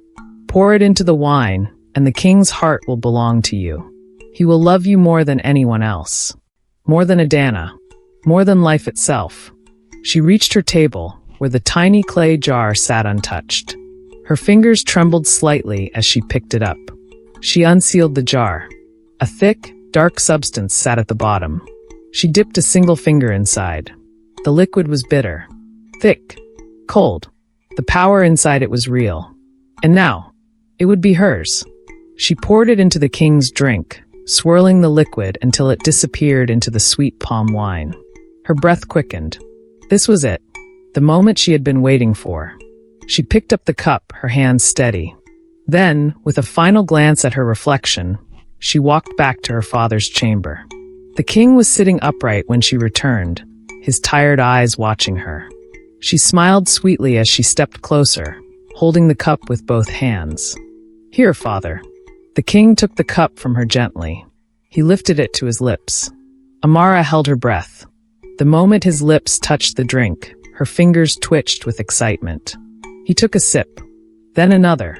"Pour it into the wine, and the king's heart will belong to you. He will love you more than anyone else. More than Adanna. More than life itself." She reached her table, where the tiny clay jar sat untouched. Her fingers trembled slightly as she picked it up. She unsealed the jar. A thick, dark substance sat at the bottom. She dipped a single finger inside. The liquid was bitter. Thick. Cold. The power inside it was real. And now, it would be hers. She poured it into the king's drink, swirling the liquid until it disappeared into the sweet palm wine. Her breath quickened. This was it. The moment she had been waiting for. She picked up the cup, her hands steady. Then, with a final glance at her reflection, she walked back to her father's chamber. The king was sitting upright when she returned, his tired eyes watching her. She smiled sweetly as she stepped closer, holding the cup with both hands. "Here, father." The king took the cup from her gently. He lifted it to his lips. Amara held her breath. The moment his lips touched the drink, her fingers twitched with excitement. He took a sip, then another.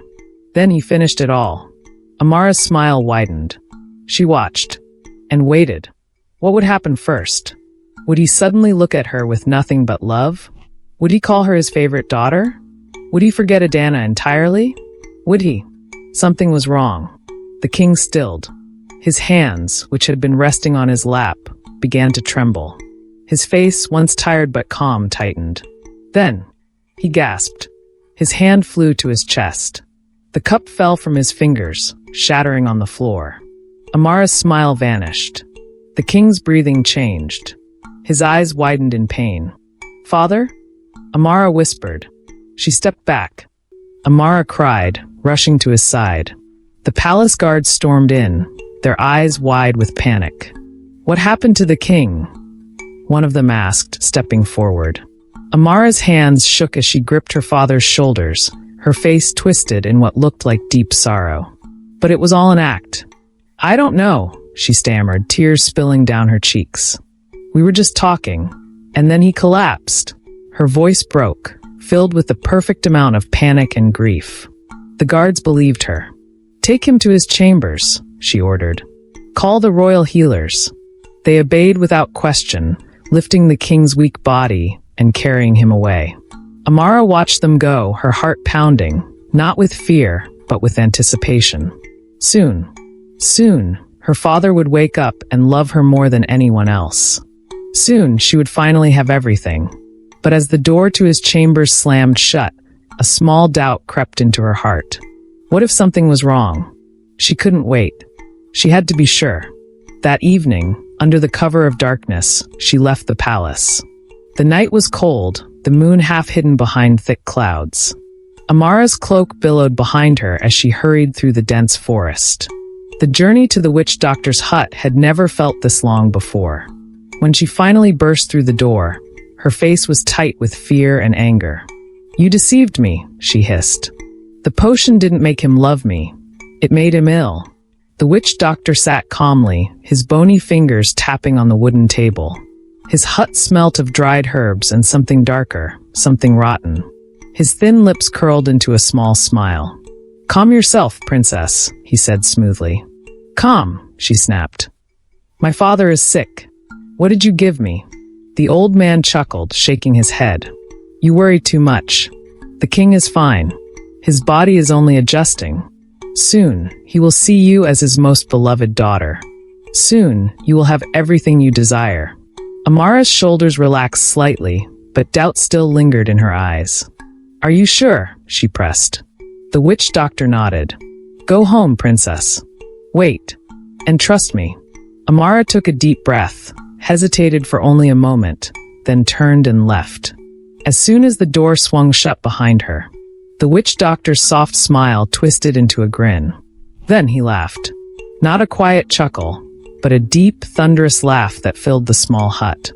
Then he finished it all. Amara's smile widened. She watched, and waited. What would happen first? Would he suddenly look at her with nothing but love? Would he call her his favorite daughter? Would he forget Adanna entirely? Would he? Something was wrong. The king stilled. His hands, which had been resting on his lap, began to tremble. His face, once tired but calm, tightened. Then, he gasped. His hand flew to his chest. The cup fell from his fingers, shattering on the floor. Amara's smile vanished. The king's breathing changed. His eyes widened in pain. "Father?" Amara whispered. She stepped back. Amara cried, rushing to his side. The palace guards stormed in, their eyes wide with panic. "What happened to the king?" one of them asked, stepping forward. Amara's hands shook as she gripped her father's shoulders, her face twisted in what looked like deep sorrow. But it was all an act. "I don't know," she stammered, tears spilling down her cheeks. "We were just talking, and then he collapsed." Her voice broke, filled with the perfect amount of panic and grief. The guards believed her. "Take him to his chambers," she ordered. "Call the royal healers." They obeyed without question, lifting the king's weak body and carrying him away. Amara watched them go, her heart pounding, not with fear, but with anticipation. Soon, her father would wake up and love her more than anyone else. Soon, she would finally have everything. But as the door to his chambers slammed shut, a small doubt crept into her heart. What if something was wrong? She couldn't wait. She had to be sure. That evening, under the cover of darkness, she left the palace. The night was cold, the moon half hidden behind thick clouds. Amara's cloak billowed behind her as she hurried through the dense forest. The journey to the witch doctor's hut had never felt this long before. When she finally burst through the door, her face was tight with fear and anger. "You deceived me," she hissed. "The potion didn't make him love me. It made him ill." The witch doctor sat calmly, his bony fingers tapping on the wooden table. His hut smelt of dried herbs and something darker, something rotten. His thin lips curled into a small smile. "Calm yourself, princess," he said smoothly. "Calm," she snapped. "My father is sick. What did you give me?" The old man chuckled, shaking his head. "You worry too much. The king is fine. His body is only adjusting. Soon, he will see you as his most beloved daughter. Soon, you will have everything you desire." Amara's shoulders relaxed slightly, but doubt still lingered in her eyes. "Are you sure?" she pressed. The witch doctor nodded. "Go home, princess. Wait. And trust me." Amara took a deep breath, hesitated for only a moment, then turned and left. As soon as the door swung shut behind her, the witch doctor's soft smile twisted into a grin. Then he laughed. Not a quiet chuckle, but a deep, thunderous laugh that filled the small hut.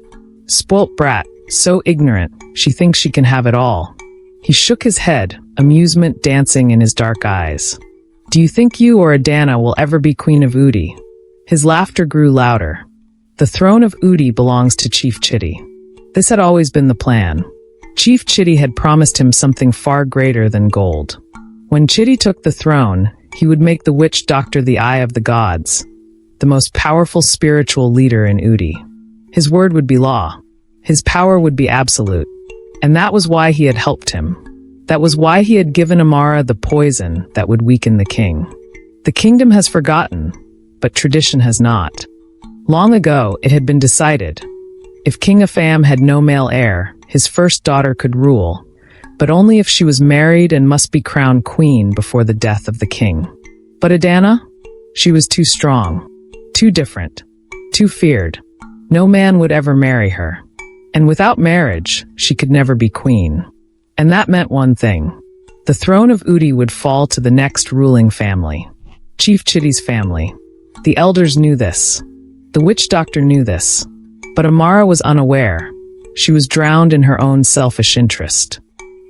"Spoilt brat, so ignorant, she thinks she can have it all." He shook his head, amusement dancing in his dark eyes. "Do you think you or Adanna will ever be queen of Udi?" His laughter grew louder. "The throne of Udi belongs to Chief Chitty." This had always been the plan. Chief Chitty had promised him something far greater than gold. When Chitty took the throne, he would make the witch doctor the eye of the gods, the most powerful spiritual leader in Udi. His word would be law. His power would be absolute. And that was why he had helped him. That was why he had given Amara the poison that would weaken the king. The kingdom has forgotten, but tradition has not. Long ago, it had been decided. If King Afam had no male heir, his first daughter could rule, but only if she was married and must be crowned queen before the death of the king. But Adanna? She was too strong, too different, too feared. No man would ever marry her. And without marriage, she could never be queen. And that meant one thing. The throne of Udi would fall to the next ruling family. Chief Chitty's family. The elders knew this. The witch doctor knew this. But Amara was unaware. She was drowned in her own selfish interest.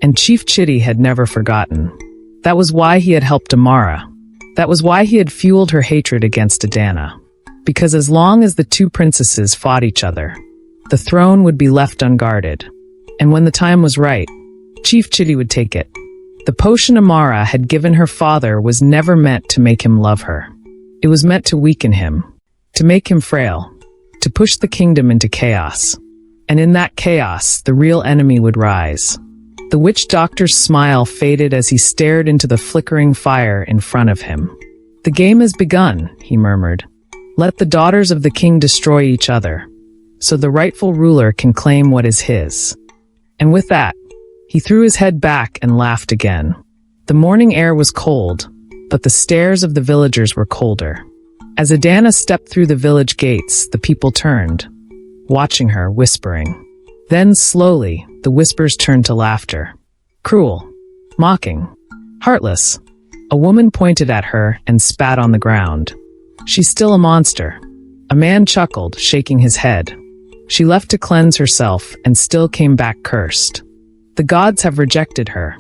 And Chief Chitty had never forgotten. That was why he had helped Amara. That was why he had fueled her hatred against Adanna. Because as long as the two princesses fought each other, the throne would be left unguarded. And when the time was right, Chief Chitty would take it. The potion Amara had given her father was never meant to make him love her. It was meant to weaken him, to make him frail, to push the kingdom into chaos. And in that chaos, the real enemy would rise. The witch doctor's smile faded as he stared into the flickering fire in front of him. "The game has begun," he murmured. "Let the daughters of the king destroy each other, so the rightful ruler can claim what is his." And with that, he threw his head back and laughed again. The morning air was cold, but the stares of the villagers were colder. As Adanna stepped through the village gates, the people turned, watching her, whispering. Then, slowly, the whispers turned to laughter. Cruel, mocking, heartless. A woman pointed at her and spat on the ground. "She's still a monster." A man chuckled, shaking his head. "She left to cleanse herself and still came back cursed. The gods have rejected her.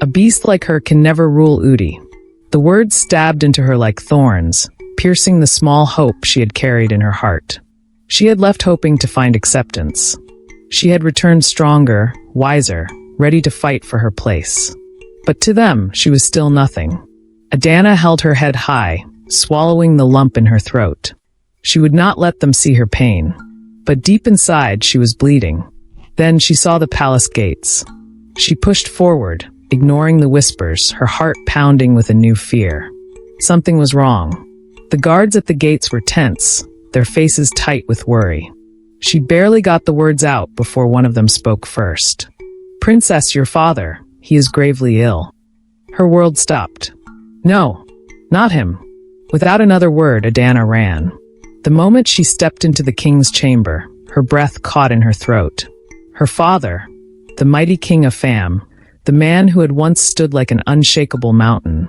A beast like her can never rule Udi." The words stabbed into her like thorns, piercing the small hope she had carried in her heart. She had left hoping to find acceptance. She had returned stronger, wiser, ready to fight for her place. But to them, she was still nothing. Adanna held her head high, swallowing the lump in her throat. She would not let them see her pain. But deep inside, she was bleeding. Then she saw the palace gates. She pushed forward, ignoring the whispers, her heart pounding with a new fear. Something was wrong. The guards at the gates were tense, their faces tight with worry. She barely got the words out before one of them spoke first. "Princess, your father, he is gravely ill." Her world stopped. "No, not him." Without another word, Adanna ran. The moment she stepped into the king's chamber, her breath caught in her throat. Her father, the mighty king of Fam, the man who had once stood like an unshakable mountain,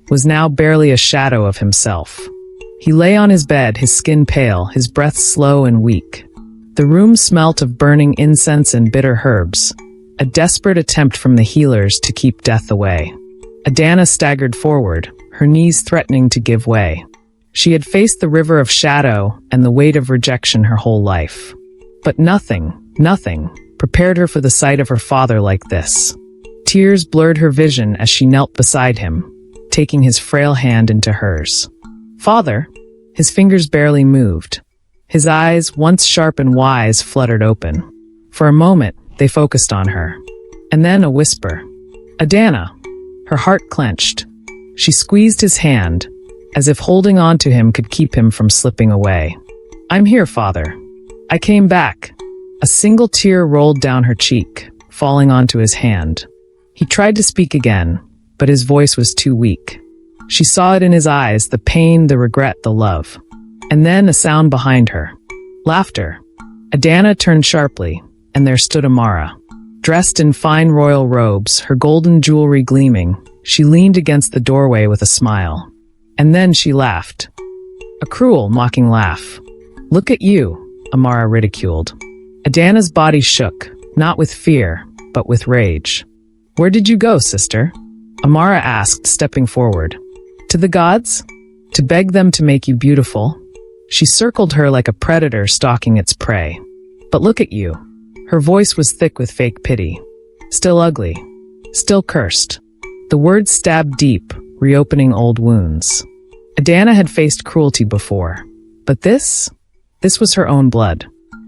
was now barely a shadow of himself. He lay on his bed, his skin pale, his breath slow and weak. The room smelt of burning incense and bitter herbs, a desperate attempt from the healers to keep death away. Adanna staggered forward, her knees threatening to give way. She had faced the river of shadow and the weight of rejection her whole life. But nothing prepared her for the sight of her father like this. Tears blurred her vision as she knelt beside him, taking his frail hand into hers. "Father?" His fingers barely moved. His eyes, once sharp and wise, fluttered open. For a moment, they focused on her. And then a whisper. "Adanna." Her heart clenched. She squeezed his hand, as if holding on to him could keep him from slipping away. "I'm here, father. I came back." A single tear rolled down her cheek, falling onto his hand. He tried to speak again, but his voice was too weak. She saw it in his eyes, the pain, the regret, the love. And then a sound behind her. Laughter. Adanna turned sharply, and there stood Amara. Dressed in fine royal robes, her golden jewelry gleaming, she leaned against the doorway with a smile. And then she laughed. A cruel, mocking laugh. "Look at you," Amara ridiculed. Adanna's body shook, not with fear, but with rage. "Where did you go, sister?" Amara asked, stepping forward. "To the gods? To beg them to make you beautiful?" She circled her like a predator stalking its prey. "But look at you." Her voice was thick with fake pity. "Still ugly. Still cursed." The words stabbed deep, reopening old wounds. Adanna had faced cruelty before. But this was her own blood.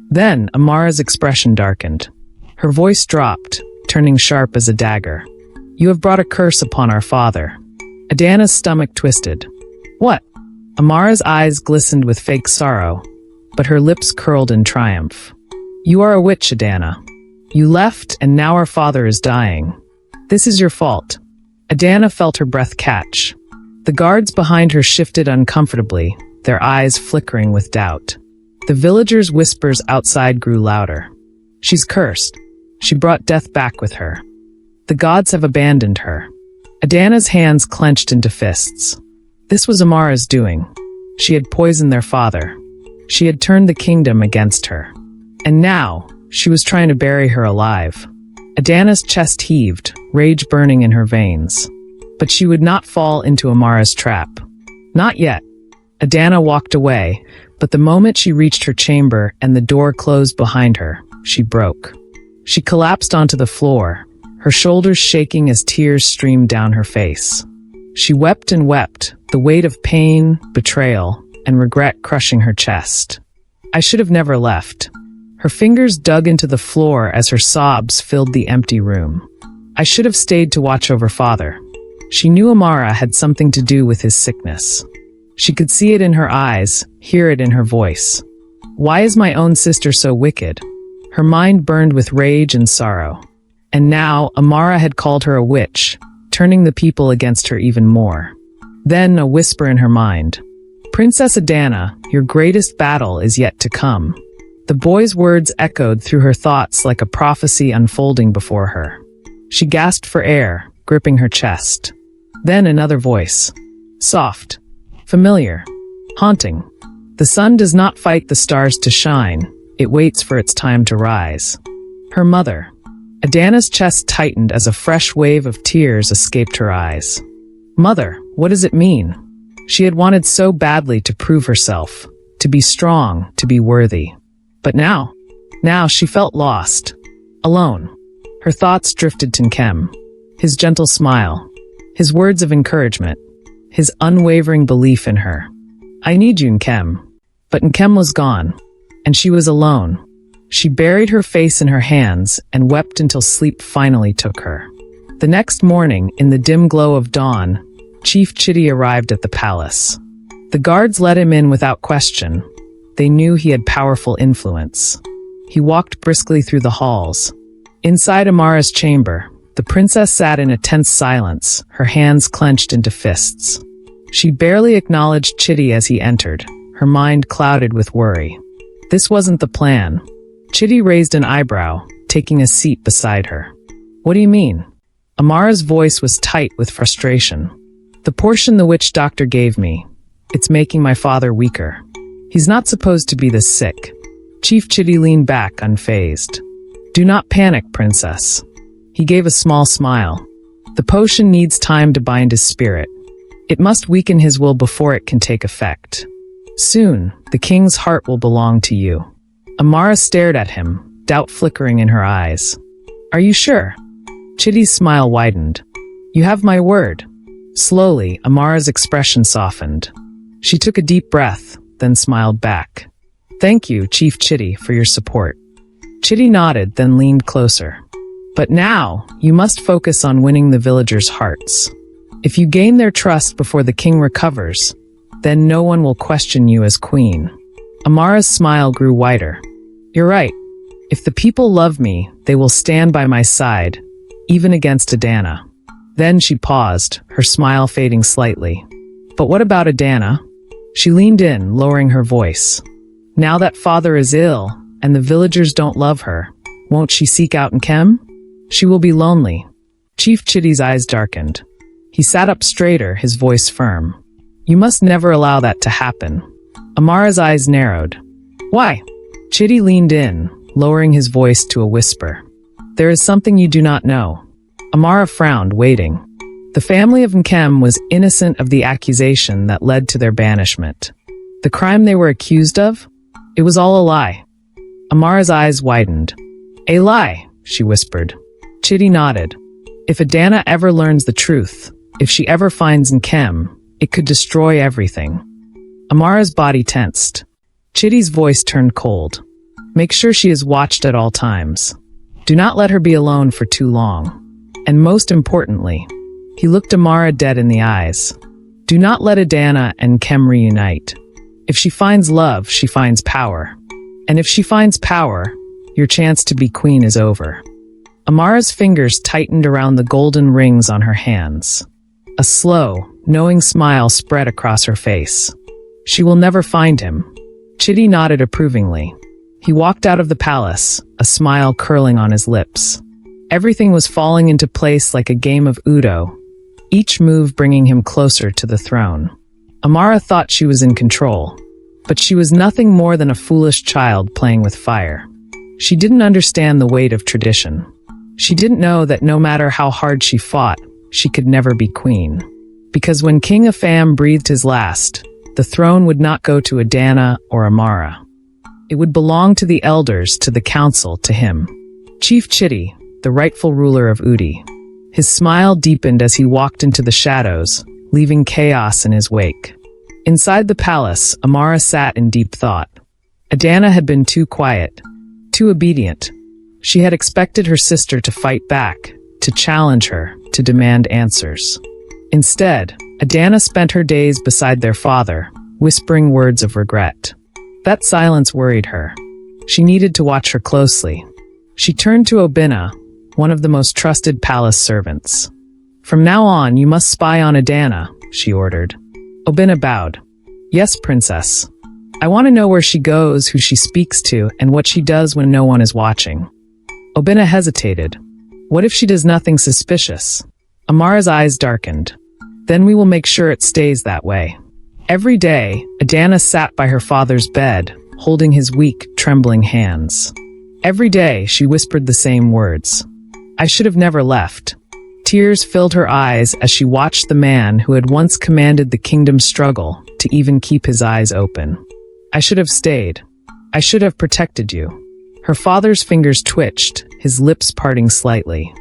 Then Amara's expression darkened. Her voice dropped, turning sharp as a dagger. "You have brought a curse upon our father." Adanna's stomach twisted. "What?" Amara's eyes glistened with fake sorrow, but her lips curled in triumph. "You are a witch, Adanna. You left, and now our father is dying. This is your fault." Adanna felt her breath catch. The guards behind her shifted uncomfortably, their eyes flickering with doubt. The villagers' whispers outside grew louder. "She's cursed. She brought death back with her. The gods have abandoned her." Adanna's hands clenched into fists. This was Amara's doing. She had poisoned their father. She had turned the kingdom against her. And now, she was trying to bury her alive. Adanna's chest heaved, rage burning in her veins. But she would not fall into Amara's trap. Not yet. Adanna walked away, but the moment she reached her chamber and the door closed behind her, she broke. She collapsed onto the floor, her shoulders shaking as tears streamed down her face. She wept and wept, the weight of pain, betrayal, and regret crushing her chest. "I should have never left." Her fingers dug into the floor as her sobs filled the empty room. "I should have stayed to watch over father." She knew Amara had something to do with his sickness. She could see it in her eyes, hear it in her voice. Why is my own sister so wicked? Her mind burned with rage and sorrow. And now, Amara had called her a witch, turning the people against her even more. Then a whisper in her mind. "Princess Adanna, your greatest battle is yet to come." The boy's words echoed through her thoughts like a prophecy unfolding before her. She gasped for air, gripping her chest. Then another voice. Soft. Familiar. Haunting. The sun does not fight the stars to shine. It waits for its time to rise. Her mother. Adanna's chest tightened as a fresh wave of tears escaped her eyes. Mother, what does it mean? She had wanted so badly to prove herself, to be strong, to be worthy. But now she felt lost. Alone. Her thoughts drifted to Nkem. His gentle smile. His words of encouragement. His unwavering belief in her. I need you, Nkem. But Nkem was gone. And she was alone. She buried her face in her hands and wept until sleep finally took her. The next morning, in the dim glow of dawn, Chief Chidi arrived at the palace. The guards let him in without question. They knew he had powerful influence. He walked briskly through the halls. Inside Amara's chamber, the princess sat in a tense silence, her hands clenched into fists. She barely acknowledged Chidi as he entered, her mind clouded with worry. This wasn't the plan. Chidi raised an eyebrow, taking a seat beside her. What do you mean? Amara's voice was tight with frustration. The portion the witch doctor gave me. It's making my father weaker. He's not supposed to be this sick. Chief Chidi leaned back, unfazed. Do not panic, princess. He gave a small smile. The potion needs time to bind his spirit. It must weaken his will before it can take effect. Soon, the king's heart will belong to you. Amara stared at him, doubt flickering in her eyes. Are you sure? Chidi's smile widened. You have my word. Slowly, Amara's expression softened. She took a deep breath, then smiled back. Thank you, Chief Chidi, for your support. Chidi nodded, then leaned closer. But now, you must focus on winning the villagers' hearts. If you gain their trust before the king recovers, then no one will question you as queen. Amara's smile grew wider. You're right. If the people love me, they will stand by my side, even against Adanna. Then she paused, her smile fading slightly. But what about Adanna? She leaned in, lowering her voice. Now that father is ill, and the villagers don't love her, won't she seek out Nkem? She will be lonely. Chief Chidi's eyes darkened. He sat up straighter, his voice firm. You must never allow that to happen. Amara's eyes narrowed. Why? Chidi leaned in, lowering his voice to a whisper. There is something you do not know. Amara frowned, waiting. The family of Nkem was innocent of the accusation that led to their banishment. The crime they were accused of? It was all a lie. Amara's eyes widened. A lie, she whispered. Chidi nodded. If Adanna ever learns the truth, if she ever finds Nkem, it could destroy everything. Amara's body tensed. Chidi's voice turned cold. Make sure she is watched at all times. Do not let her be alone for too long. And most importantly, he looked Amara dead in the eyes. Do not let Adanna and Nkem reunite. If she finds love, she finds power. And if she finds power, your chance to be queen is over. Amara's fingers tightened around the golden rings on her hands. A slow, knowing smile spread across her face. She will never find him. Chidi nodded approvingly. He walked out of the palace, a smile curling on his lips. Everything was falling into place like a game of Udo, each move bringing him closer to the throne. Amara thought she was in control, but she was nothing more than a foolish child playing with fire. She didn't understand the weight of tradition. She didn't know that no matter how hard she fought, she could never be queen. Because when King Afam breathed his last, the throne would not go to Adanna or Amara. It would belong to the elders, to the council, to him. Chief Chidi, the rightful ruler of Udi. His smile deepened as he walked into the shadows, leaving chaos in his wake. Inside the palace, Amara sat in deep thought. Adanna had been too quiet, too obedient. She had expected her sister to fight back, to challenge her, to demand answers. Instead, Adanna spent her days beside their father, whispering words of regret. That silence worried her. She needed to watch her closely. She turned to Adanna, one of the most trusted palace servants. From now on, you must spy on Adanna, she ordered. Adanna bowed. Yes, princess. I want to know where she goes, who she speaks to, and what she does when no one is watching. Adanna hesitated. What if she does nothing suspicious? Amara's eyes darkened. Then we will make sure it stays that way." Every day, Adanna sat by her father's bed, holding his weak, trembling hands. Every day, she whispered the same words. "I should have never left." Tears filled her eyes as she watched the man who had once commanded the kingdom struggle to even keep his eyes open. "I should have stayed. I should have protected you." Her father's fingers twitched, his lips parting slightly.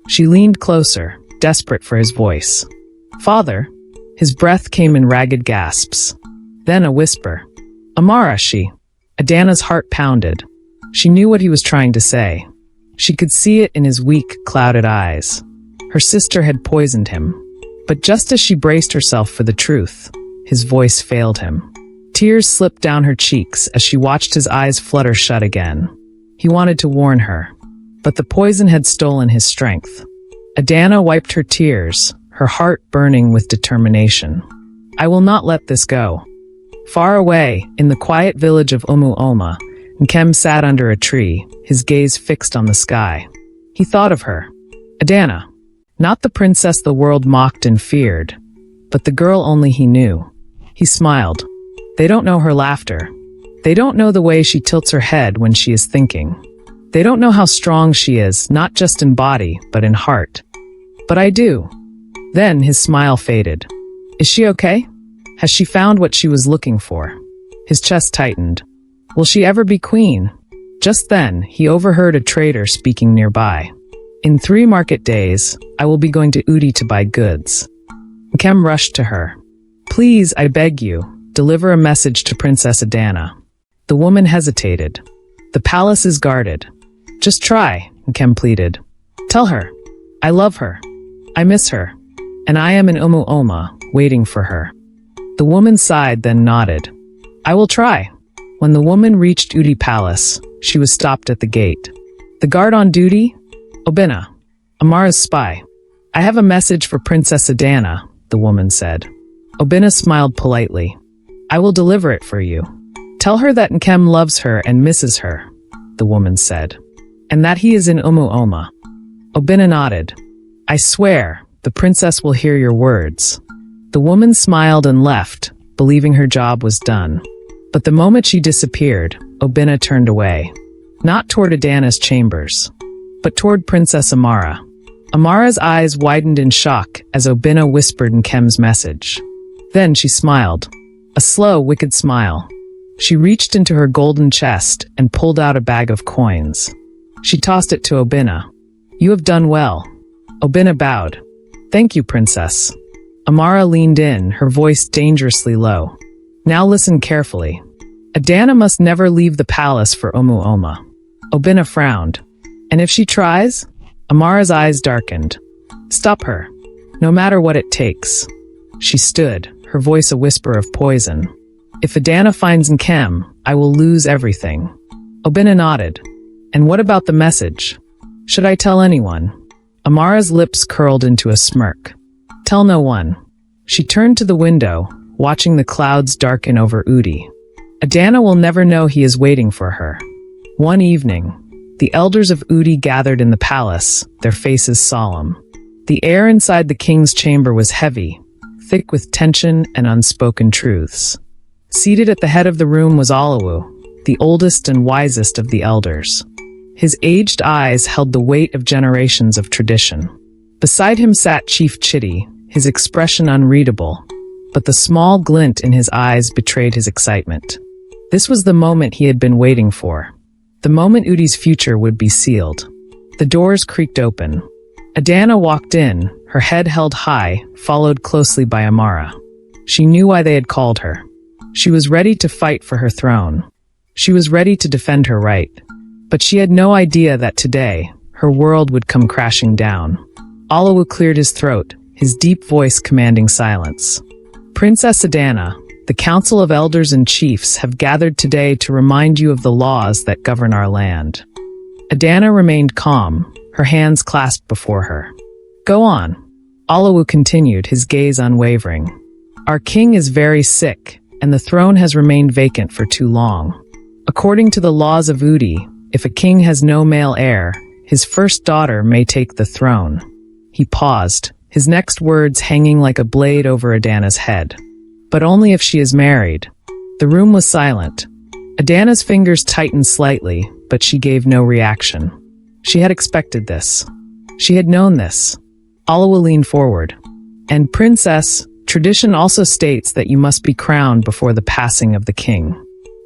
She leaned closer, desperate for his voice. "Father?" His breath came in ragged gasps. Then a whisper. "Amara, she." Adanna's heart pounded. She knew what he was trying to say. She could see it in his weak, clouded eyes. Her sister had poisoned him. But just as she braced herself for the truth, his voice failed him. Tears slipped down her cheeks as she watched his eyes flutter shut again. He wanted to warn her, but the poison had stolen his strength. Adanna wiped her tears, her heart burning with determination. "I will not let this go." Far away, in the quiet village of Oma, Nkem sat under a tree, his gaze fixed on the sky. He thought of her. Adanna. Not the princess the world mocked and feared, but the girl only he knew. He smiled. They don't know her laughter. They don't know the way she tilts her head when she is thinking. They don't know how strong she is, not just in body, but in heart. But I do. Then his smile faded. Is she okay? Has she found what she was looking for? His chest tightened. Will she ever be queen? Just then, he overheard a trader speaking nearby. In 3 market days, I will be going to Udi to buy goods. Nkem rushed to her. Please, I beg you, deliver a message to Princess Adanna. The woman hesitated. The palace is guarded. Just try, Nkem pleaded. Tell her. I love her. I miss her. And I am in Oma, waiting for her. The woman sighed, then nodded. I will try. When the woman reached Udi Palace, she was stopped at the gate. The guard on duty? Obinna, Amara's spy. I have a message for Princess Adanna, the woman said. Obinna smiled politely. I will deliver it for you. Tell her that Nkem loves her and misses her, the woman said. And that he is in Oma. Obinna nodded. I swear, the princess will hear your words. The woman smiled and left, believing her job was done. But the moment she disappeared, Obinna turned away. Not toward Adanna's chambers, but toward Princess Amara. Amara's eyes widened in shock as Obinna whispered Nkem's message. Then she smiled. A slow, wicked smile. She reached into her golden chest and pulled out a bag of coins. She tossed it to Obinna. You have done well. Obinna bowed. Thank you, princess. Amara leaned in, her voice dangerously low. Now listen carefully. Adanna must never leave the palace for Oma. Obinna frowned. And if she tries? Amara's eyes darkened. Stop her. No matter what it takes. She stood, her voice a whisper of poison. If Adanna finds Nkem, I will lose everything. Obinna nodded. And what about the message? Should I tell anyone? Amara's lips curled into a smirk. Tell no one. She turned to the window, watching the clouds darken over Udi. Adanna will never know he is waiting for her. One evening, the elders of Udi gathered in the palace, their faces solemn. The air inside the king's chamber was heavy, thick with tension and unspoken truths. Seated at the head of the room was Alawu, the oldest and wisest of the elders. His aged eyes held the weight of generations of tradition. Beside him sat Chief Chitty, his expression unreadable, but the small glint in his eyes betrayed his excitement. This was the moment he had been waiting for. The moment Udi's future would be sealed. The doors creaked open. Adanna walked in, her head held high, followed closely by Amara. She knew why they had called her. She was ready to fight for her throne. She was ready to defend her right. But she had no idea that today, her world would come crashing down. Alawu cleared his throat, his deep voice commanding silence. Princess Adanna, the Council of Elders and Chiefs have gathered today to remind you of the laws that govern our land. Adanna remained calm, her hands clasped before her. Go on. Alawu continued, his gaze unwavering. Our king is very sick, and the throne has remained vacant for too long. According to the laws of Udi, if a king has no male heir, his first daughter may take the throne. He paused, his next words hanging like a blade over Adanna's head. But only if she is married. The room was silent. Adanna's fingers tightened slightly, but she gave no reaction. She had expected this. She had known this. Alawa leaned forward. And princess, tradition also states that you must be crowned before the passing of the king.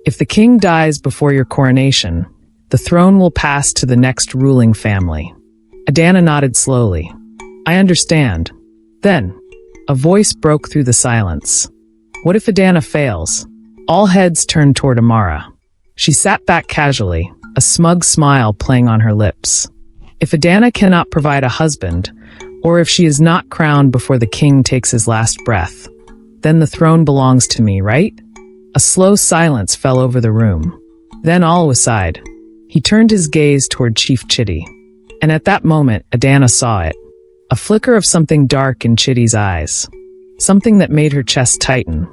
If the king dies before your coronation, the throne will pass to the next ruling family. Adanna nodded slowly. I understand. Then, a voice broke through the silence. What if Adanna fails? All heads turned toward Amara. She sat back casually, a smug smile playing on her lips. If Adanna cannot provide a husband, or if she is not crowned before the king takes his last breath, then the throne belongs to me, right? A slow silence fell over the room. Then Alawa sighed. He turned his gaze toward Chief Chitty. And at that moment, Adanna saw it. A flicker of something dark in Chitty's eyes. Something that made her chest tighten.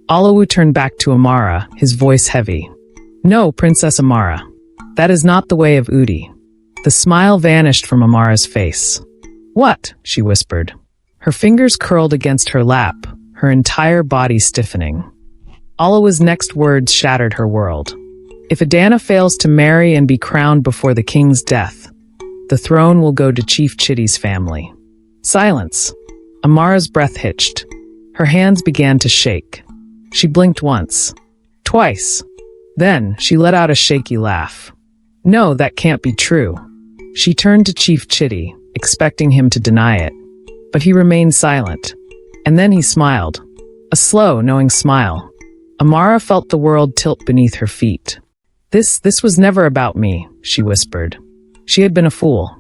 Alawu turned back to Amara, his voice heavy. No, Princess Amara. That is not the way of Udi. The smile vanished from Amara's face. What? She whispered. Her fingers curled against her lap, her entire body stiffening. Alawa's next words shattered her world. If Adanna fails to marry and be crowned before the king's death, the throne will go to Chief Chitty's family. Silence. Amara's breath hitched. Her hands began to shake. She blinked once. Twice. Then, she let out a shaky laugh. No, that can't be true. She turned to Chief Chitty, expecting him to deny it. But he remained silent. And then he smiled. A slow, knowing smile. Amara felt the world tilt beneath her feet. This was never about me, she whispered. She had been a fool.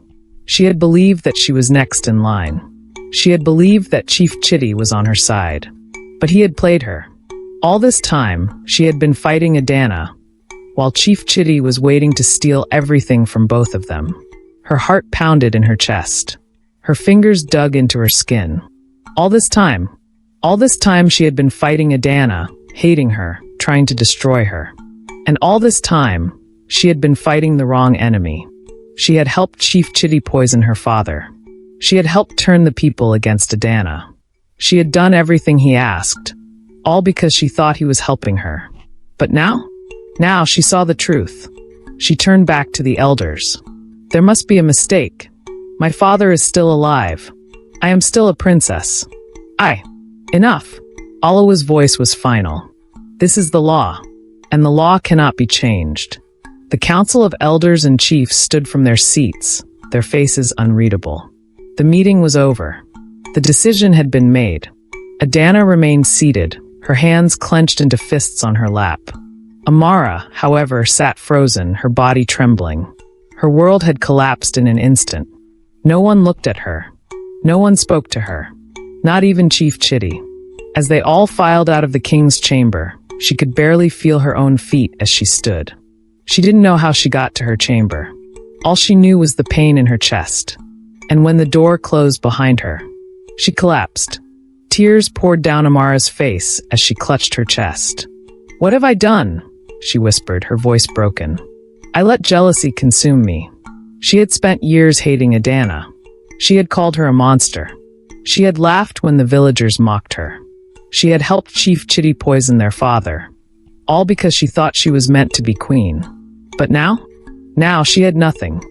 She had believed that she was next in line. She had believed that Chief Chitty was on her side. But he had played her. All this time, she had been fighting Adanna, while Chief Chitty was waiting to steal everything from both of them. Her heart pounded in her chest. Her fingers dug into her skin. All this time she had been fighting Adanna, hating her, trying to destroy her. And all this time, she had been fighting the wrong enemy. She had helped Chief Chitty poison her father. She had helped turn the people against Adanna. She had done everything he asked, all because she thought he was helping her. But now she saw the truth. She turned back to the elders. There must be a mistake. My father is still alive. I am still a princess. Enough. Alawa's voice was final. This is the law, and the law cannot be changed. The council of elders and chiefs stood from their seats, their faces unreadable. The meeting was over. The decision had been made. Adanna remained seated, her hands clenched into fists on her lap. Amara, however, sat frozen, her body trembling. Her world had collapsed in an instant. No one looked at her. No one spoke to her. Not even Chief Chitty. As they all filed out of the king's chamber, she could barely feel her own feet as she stood. She didn't know how she got to her chamber. All she knew was the pain in her chest. And when the door closed behind her, she collapsed. Tears poured down Amara's face as she clutched her chest. What have I done? She whispered, her voice broken. I let jealousy consume me. She had spent years hating Adanna. She had called her a monster. She had laughed when the villagers mocked her. She had helped Chief Chitty poison their father, all because she thought she was meant to be queen. But now she had nothing.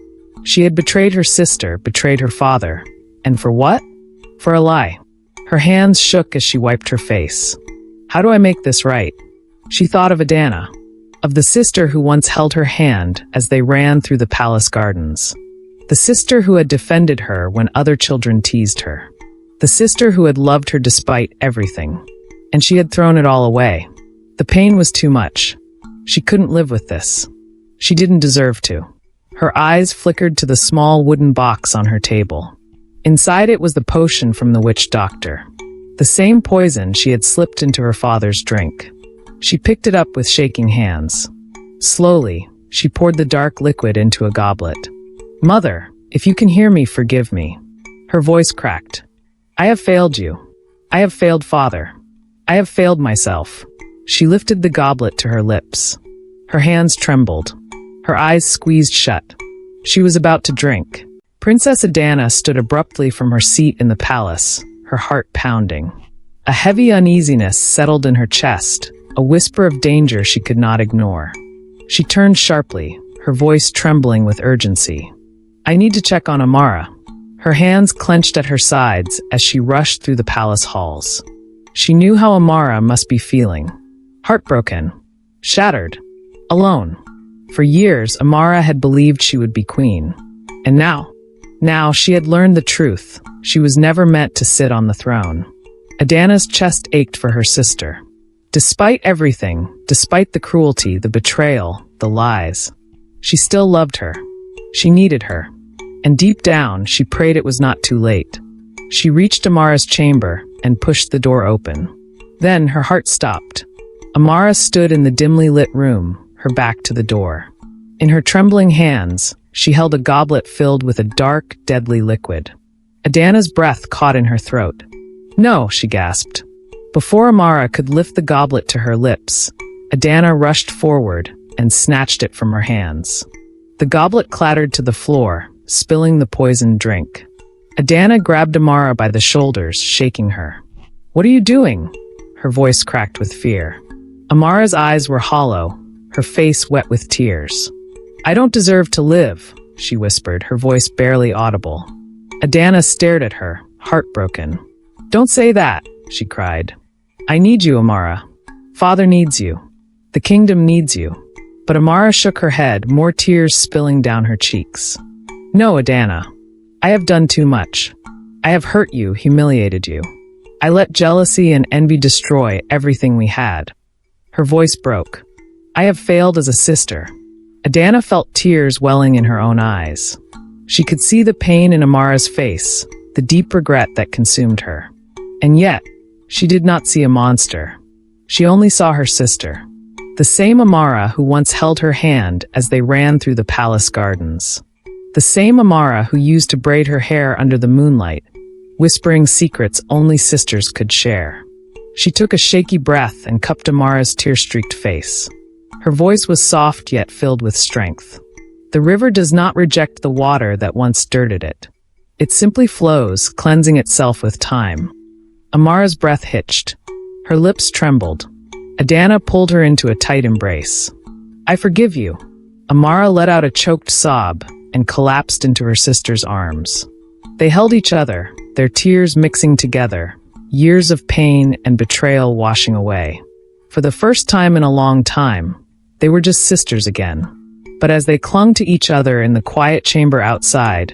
She had betrayed her sister, betrayed her father. And for what? For a lie. Her hands shook as she wiped her face. How do I make this right? She thought of Adanna, of the sister who once held her hand as they ran through the palace gardens. The sister who had defended her when other children teased her. The sister who had loved her despite everything. And she had thrown it all away. The pain was too much. She couldn't live with this. She didn't deserve to. Her eyes flickered to the small wooden box on her table. Inside it was the potion from the witch doctor. The same poison she had slipped into her father's drink. She picked it up with shaking hands. Slowly, she poured the dark liquid into a goblet. Mother, if you can hear me, forgive me. Her voice cracked. I have failed you. I have failed Father. I have failed myself. She lifted the goblet to her lips. Her hands trembled. Her eyes squeezed shut. She was about to drink. Princess Adanna stood abruptly from her seat in the palace, her heart pounding. A heavy uneasiness settled in her chest, a whisper of danger she could not ignore. She turned sharply, her voice trembling with urgency. "I need to check on Amara." Her hands clenched at her sides as she rushed through the palace halls. She knew how Amara must be feeling. Heartbroken, shattered, alone. For years, Amara had believed she would be queen. And now she had learned the truth. She was never meant to sit on the throne. Adanna's chest ached for her sister. Despite everything, despite the cruelty, the betrayal, the lies, she still loved her. She needed her. And deep down, she prayed it was not too late. She reached Amara's chamber and pushed the door open. Then her heart stopped. Amara stood in the dimly lit room, her back to the door. In her trembling hands, she held a goblet filled with a dark, deadly liquid. Adanna's breath caught in her throat. "No," she gasped. Before Amara could lift the goblet to her lips, Adanna rushed forward and snatched it from her hands. The goblet clattered to the floor, spilling the poisoned drink. Adanna grabbed Amara by the shoulders, shaking her. "What are you doing?" Her voice cracked with fear. Amara's eyes were hollow, her face wet with tears. "I don't deserve to live," she whispered, her voice barely audible. Adanna stared at her, heartbroken. "Don't say that," she cried. "I need you, Amara. Father needs you. The kingdom needs you." But Amara shook her head, more tears spilling down her cheeks. "No, Adanna. I have done too much. I have hurt you, humiliated you. I let jealousy and envy destroy everything we had." Her voice broke. "I have failed as a sister." Adanna felt tears welling in her own eyes. She could see the pain in Amara's face, the deep regret that consumed her. And yet, she did not see a monster. She only saw her sister. The same Amara who once held her hand as they ran through the palace gardens. The same Amara who used to braid her hair under the moonlight, whispering secrets only sisters could share. She took a shaky breath and cupped Amara's tear-streaked face. Her voice was soft yet filled with strength. "The river does not reject the water that once dirted it. It simply flows, cleansing itself with time." Amara's breath hitched. Her lips trembled. Adanna pulled her into a tight embrace. "I forgive you." Amara let out a choked sob and collapsed into her sister's arms. They held each other, their tears mixing together, years of pain and betrayal washing away. For the first time in a long time, they were just sisters again. But as they clung to each other in the quiet chamber outside,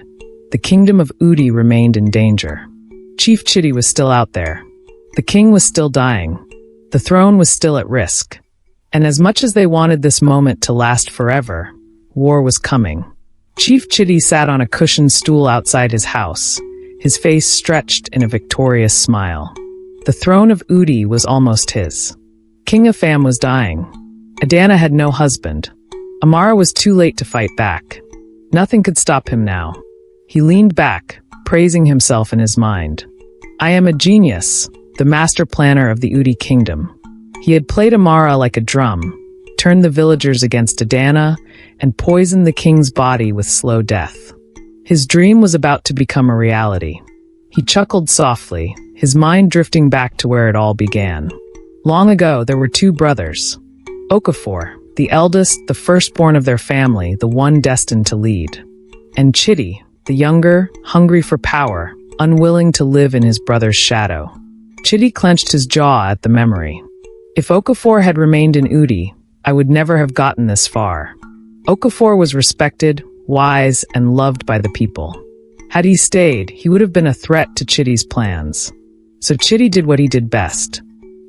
the kingdom of Udi remained in danger. Chief Chidi was still out there. The king was still dying. The throne was still at risk. And as much as they wanted this moment to last forever, war was coming. Chief Chidi sat on a cushioned stool outside his house, his face stretched in a victorious smile. The throne of Udi was almost his. King Afam was dying. Adanna had no husband. Amara was too late to fight back. Nothing could stop him now. He leaned back, praising himself in his mind. "I am a genius, the master planner of the Udi Kingdom." He had played Amara like a drum, turned the villagers against Adanna, and poisoned the king's body with slow death. His dream was about to become a reality. He chuckled softly, his mind drifting back to where it all began. Long ago, there were two brothers. Okafor, the eldest, the firstborn of their family, the one destined to lead. And Chidi, the younger, hungry for power, unwilling to live in his brother's shadow. Chidi clenched his jaw at the memory. If Okafor had remained in Udi, I would never have gotten this far. Okafor was respected, wise, and loved by the people. Had he stayed, he would have been a threat to Chidi's plans. So Chidi did what he did best.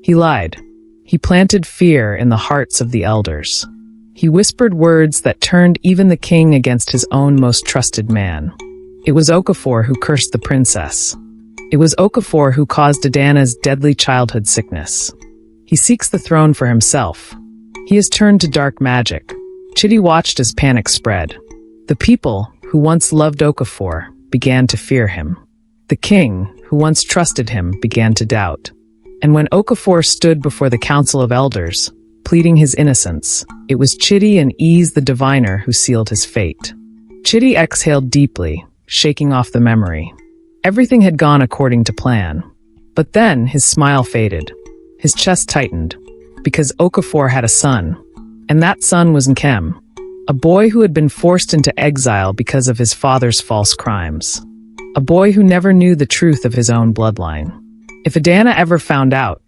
He lied. He planted fear in the hearts of the elders. He whispered words that turned even the king against his own most trusted man. It was Okafor who cursed the princess. It was Okafor who caused Adanna's deadly childhood sickness. He seeks the throne for himself. He has turned to dark magic. Chidi watched as panic spread. The people, who once loved Okafor, began to fear him. The king, who once trusted him, began to doubt. And when Okafor stood before the council of elders, pleading his innocence, it was Chidi and Ease the diviner who sealed his fate. Chidi exhaled deeply, shaking off the memory. Everything had gone according to plan. But then his smile faded. His chest tightened. Because Okafor had a son. And that son was Nkem. A boy who had been forced into exile because of his father's false crimes. A boy who never knew the truth of his own bloodline. If Adanna ever found out,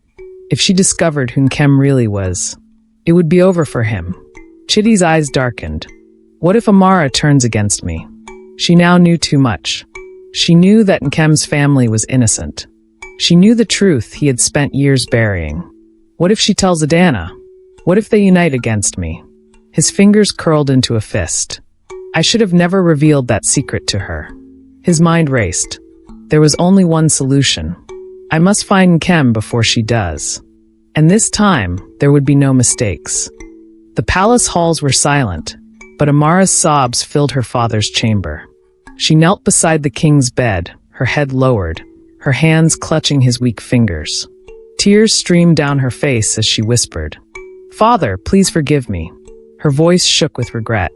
if she discovered who Nkem really was, it would be over for him. Chitty's eyes darkened. What if Amara turns against me? She now knew too much. She knew that Nkem's family was innocent. She knew the truth he had spent years burying. What if she tells Adanna? What if they unite against me? His fingers curled into a fist. I should have never revealed that secret to her. His mind raced. There was only one solution. I must find Nkem before she does. And this time, there would be no mistakes. The palace halls were silent, but Amara's sobs filled her father's chamber. She knelt beside the king's bed, her head lowered, her hands clutching his weak fingers. Tears streamed down her face as she whispered, "Father, please forgive me." Her voice shook with regret.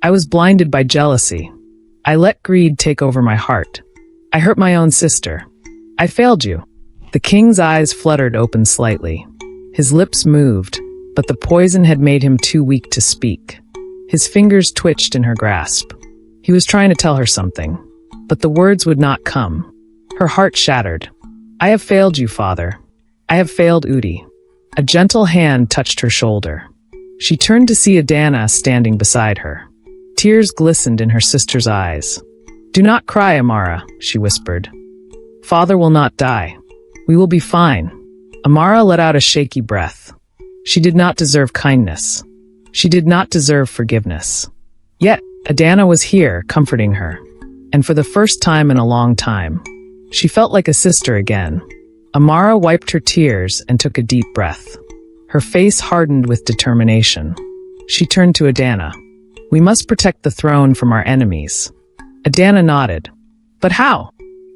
I was blinded by jealousy. I let greed take over my heart. I hurt my own sister. I failed you. The king's eyes fluttered open slightly. His lips moved, but the poison had made him too weak to speak. His fingers twitched in her grasp. He was trying to tell her something, but the words would not come. Her heart shattered. I have failed you, father. I have failed Udi. A gentle hand touched her shoulder. She turned to see Adanna standing beside her. Tears glistened in her sister's eyes. Do not cry, Amara, she whispered. Father will not die. We will be fine. Amara let out a shaky breath. She did not deserve kindness. She did not deserve forgiveness. Yet, Adanna was here, comforting her. And for the first time in a long time, she felt like a sister again. Amara wiped her tears and took a deep breath. Her face hardened with determination. She turned to Adanna. We must protect the throne from our enemies. Adanna nodded. But how?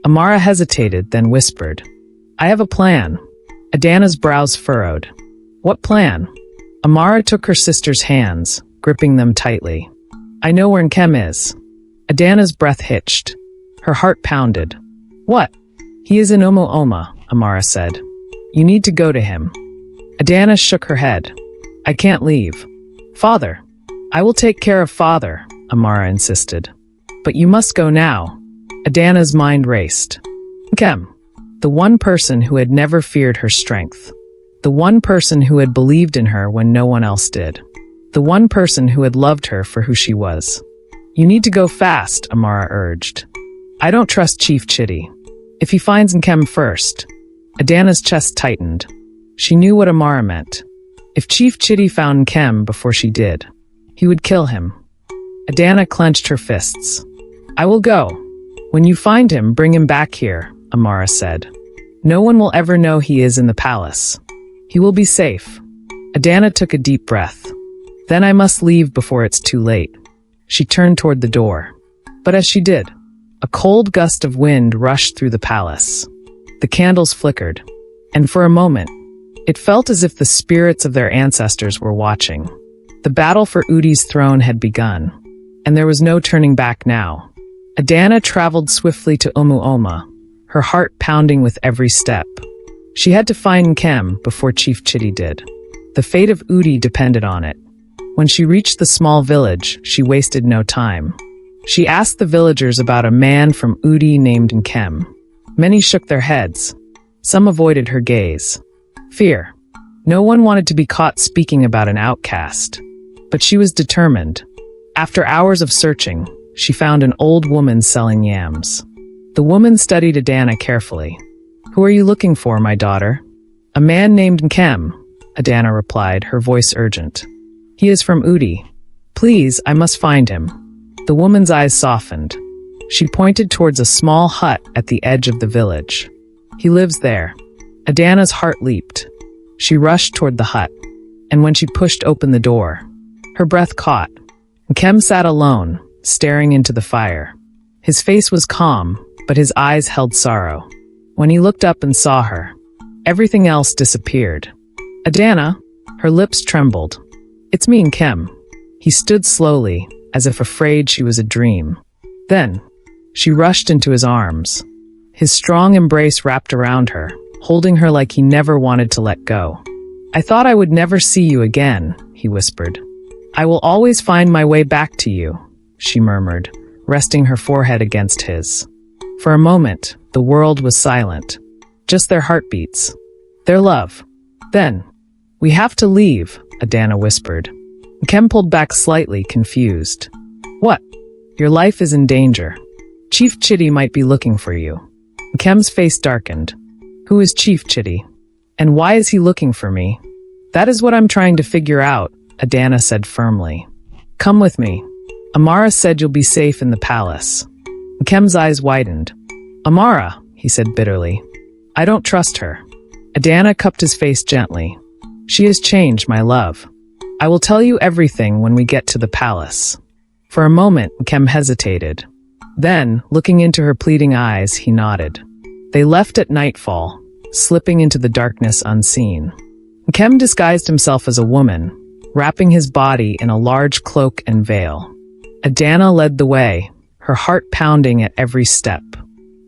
Amara hesitated, then whispered. I have a plan. Adanna's brows furrowed. What plan? Amara took her sister's hands, gripping them tightly. I know where Nkem is. Adanna's breath hitched. Her heart pounded. What? He is in Omo-Oma, Amara said. You need to go to him. Adanna shook her head. I can't leave. Father. I will take care of father, Amara insisted. But you must go now. Adanna's mind raced. Nkem. The one person who had never feared her strength. The one person who had believed in her when no one else did. The one person who had loved her for who she was. You need to go fast, Amara urged. I don't trust Chief Chitty. If he finds Nkem first. Adanna's chest tightened. She knew what Amara meant. If Chief Chitty found Nkem before she did, he would kill him. Adanna clenched her fists. I will go. When you find him, bring him back here, Amara said. No one will ever know he is in the palace. He will be safe. Adanna took a deep breath. Then I must leave before it's too late. She turned toward the door. But as she did, a cold gust of wind rushed through the palace. The candles flickered, and for a moment, it felt as if the spirits of their ancestors were watching. The battle for Udi's throne had begun, and there was no turning back now. Adanna traveled swiftly to Omo-Oma, her heart pounding with every step. She had to find Nkem before Chief Chitty did. The fate of Udi depended on it. When she reached the small village, she wasted no time. She asked the villagers about a man from Udi named Nkem. Many shook their heads. Some avoided her gaze. Fear. No one wanted to be caught speaking about an outcast. But she was determined. After hours of searching, she found an old woman selling yams. The woman studied Adanna carefully. Who are you looking for, my daughter? A man named Nkem, Adanna replied, her voice urgent. He is from Udi. Please, I must find him. The woman's eyes softened. She pointed towards a small hut at the edge of the village. He lives there. Adanna's heart leaped. She rushed toward the hut, and when she pushed open the door, her breath caught. Nkem sat alone, staring into the fire. His face was calm, but his eyes held sorrow. When he looked up and saw her, everything else disappeared. Adanna, her lips trembled. It's me, Nkem. He stood slowly, as if afraid she was a dream. Then, She rushed into his arms. His strong embrace wrapped around her, holding her like he never wanted to let go. "I thought I would never see you again," he whispered. "I will always find my way back to you," she murmured, resting her forehead against his. For a moment, the world was silent. Just their heartbeats. Their love. Then, "We have to leave," Adanna whispered. Nkem pulled back slightly, confused. "What?" "Your life is in danger. Chief Chitty might be looking for you." Nkem's face darkened. "Who is Chief Chitty? And why is he looking for me?" "That is what I'm trying to figure out," Adanna said firmly. "Come with me. Amara said you'll be safe in the palace." Nkem's eyes widened. "Amara," he said bitterly. "I don't trust her." Adanna cupped his face gently. "She has changed, my love. I will tell you everything when we get to the palace." For a moment, Nkem hesitated. Then, looking into her pleading eyes, he nodded. They left at nightfall, slipping into the darkness unseen. Nkem disguised himself as a woman, wrapping his body in a large cloak and veil. Adanna led the way, her heart pounding at every step.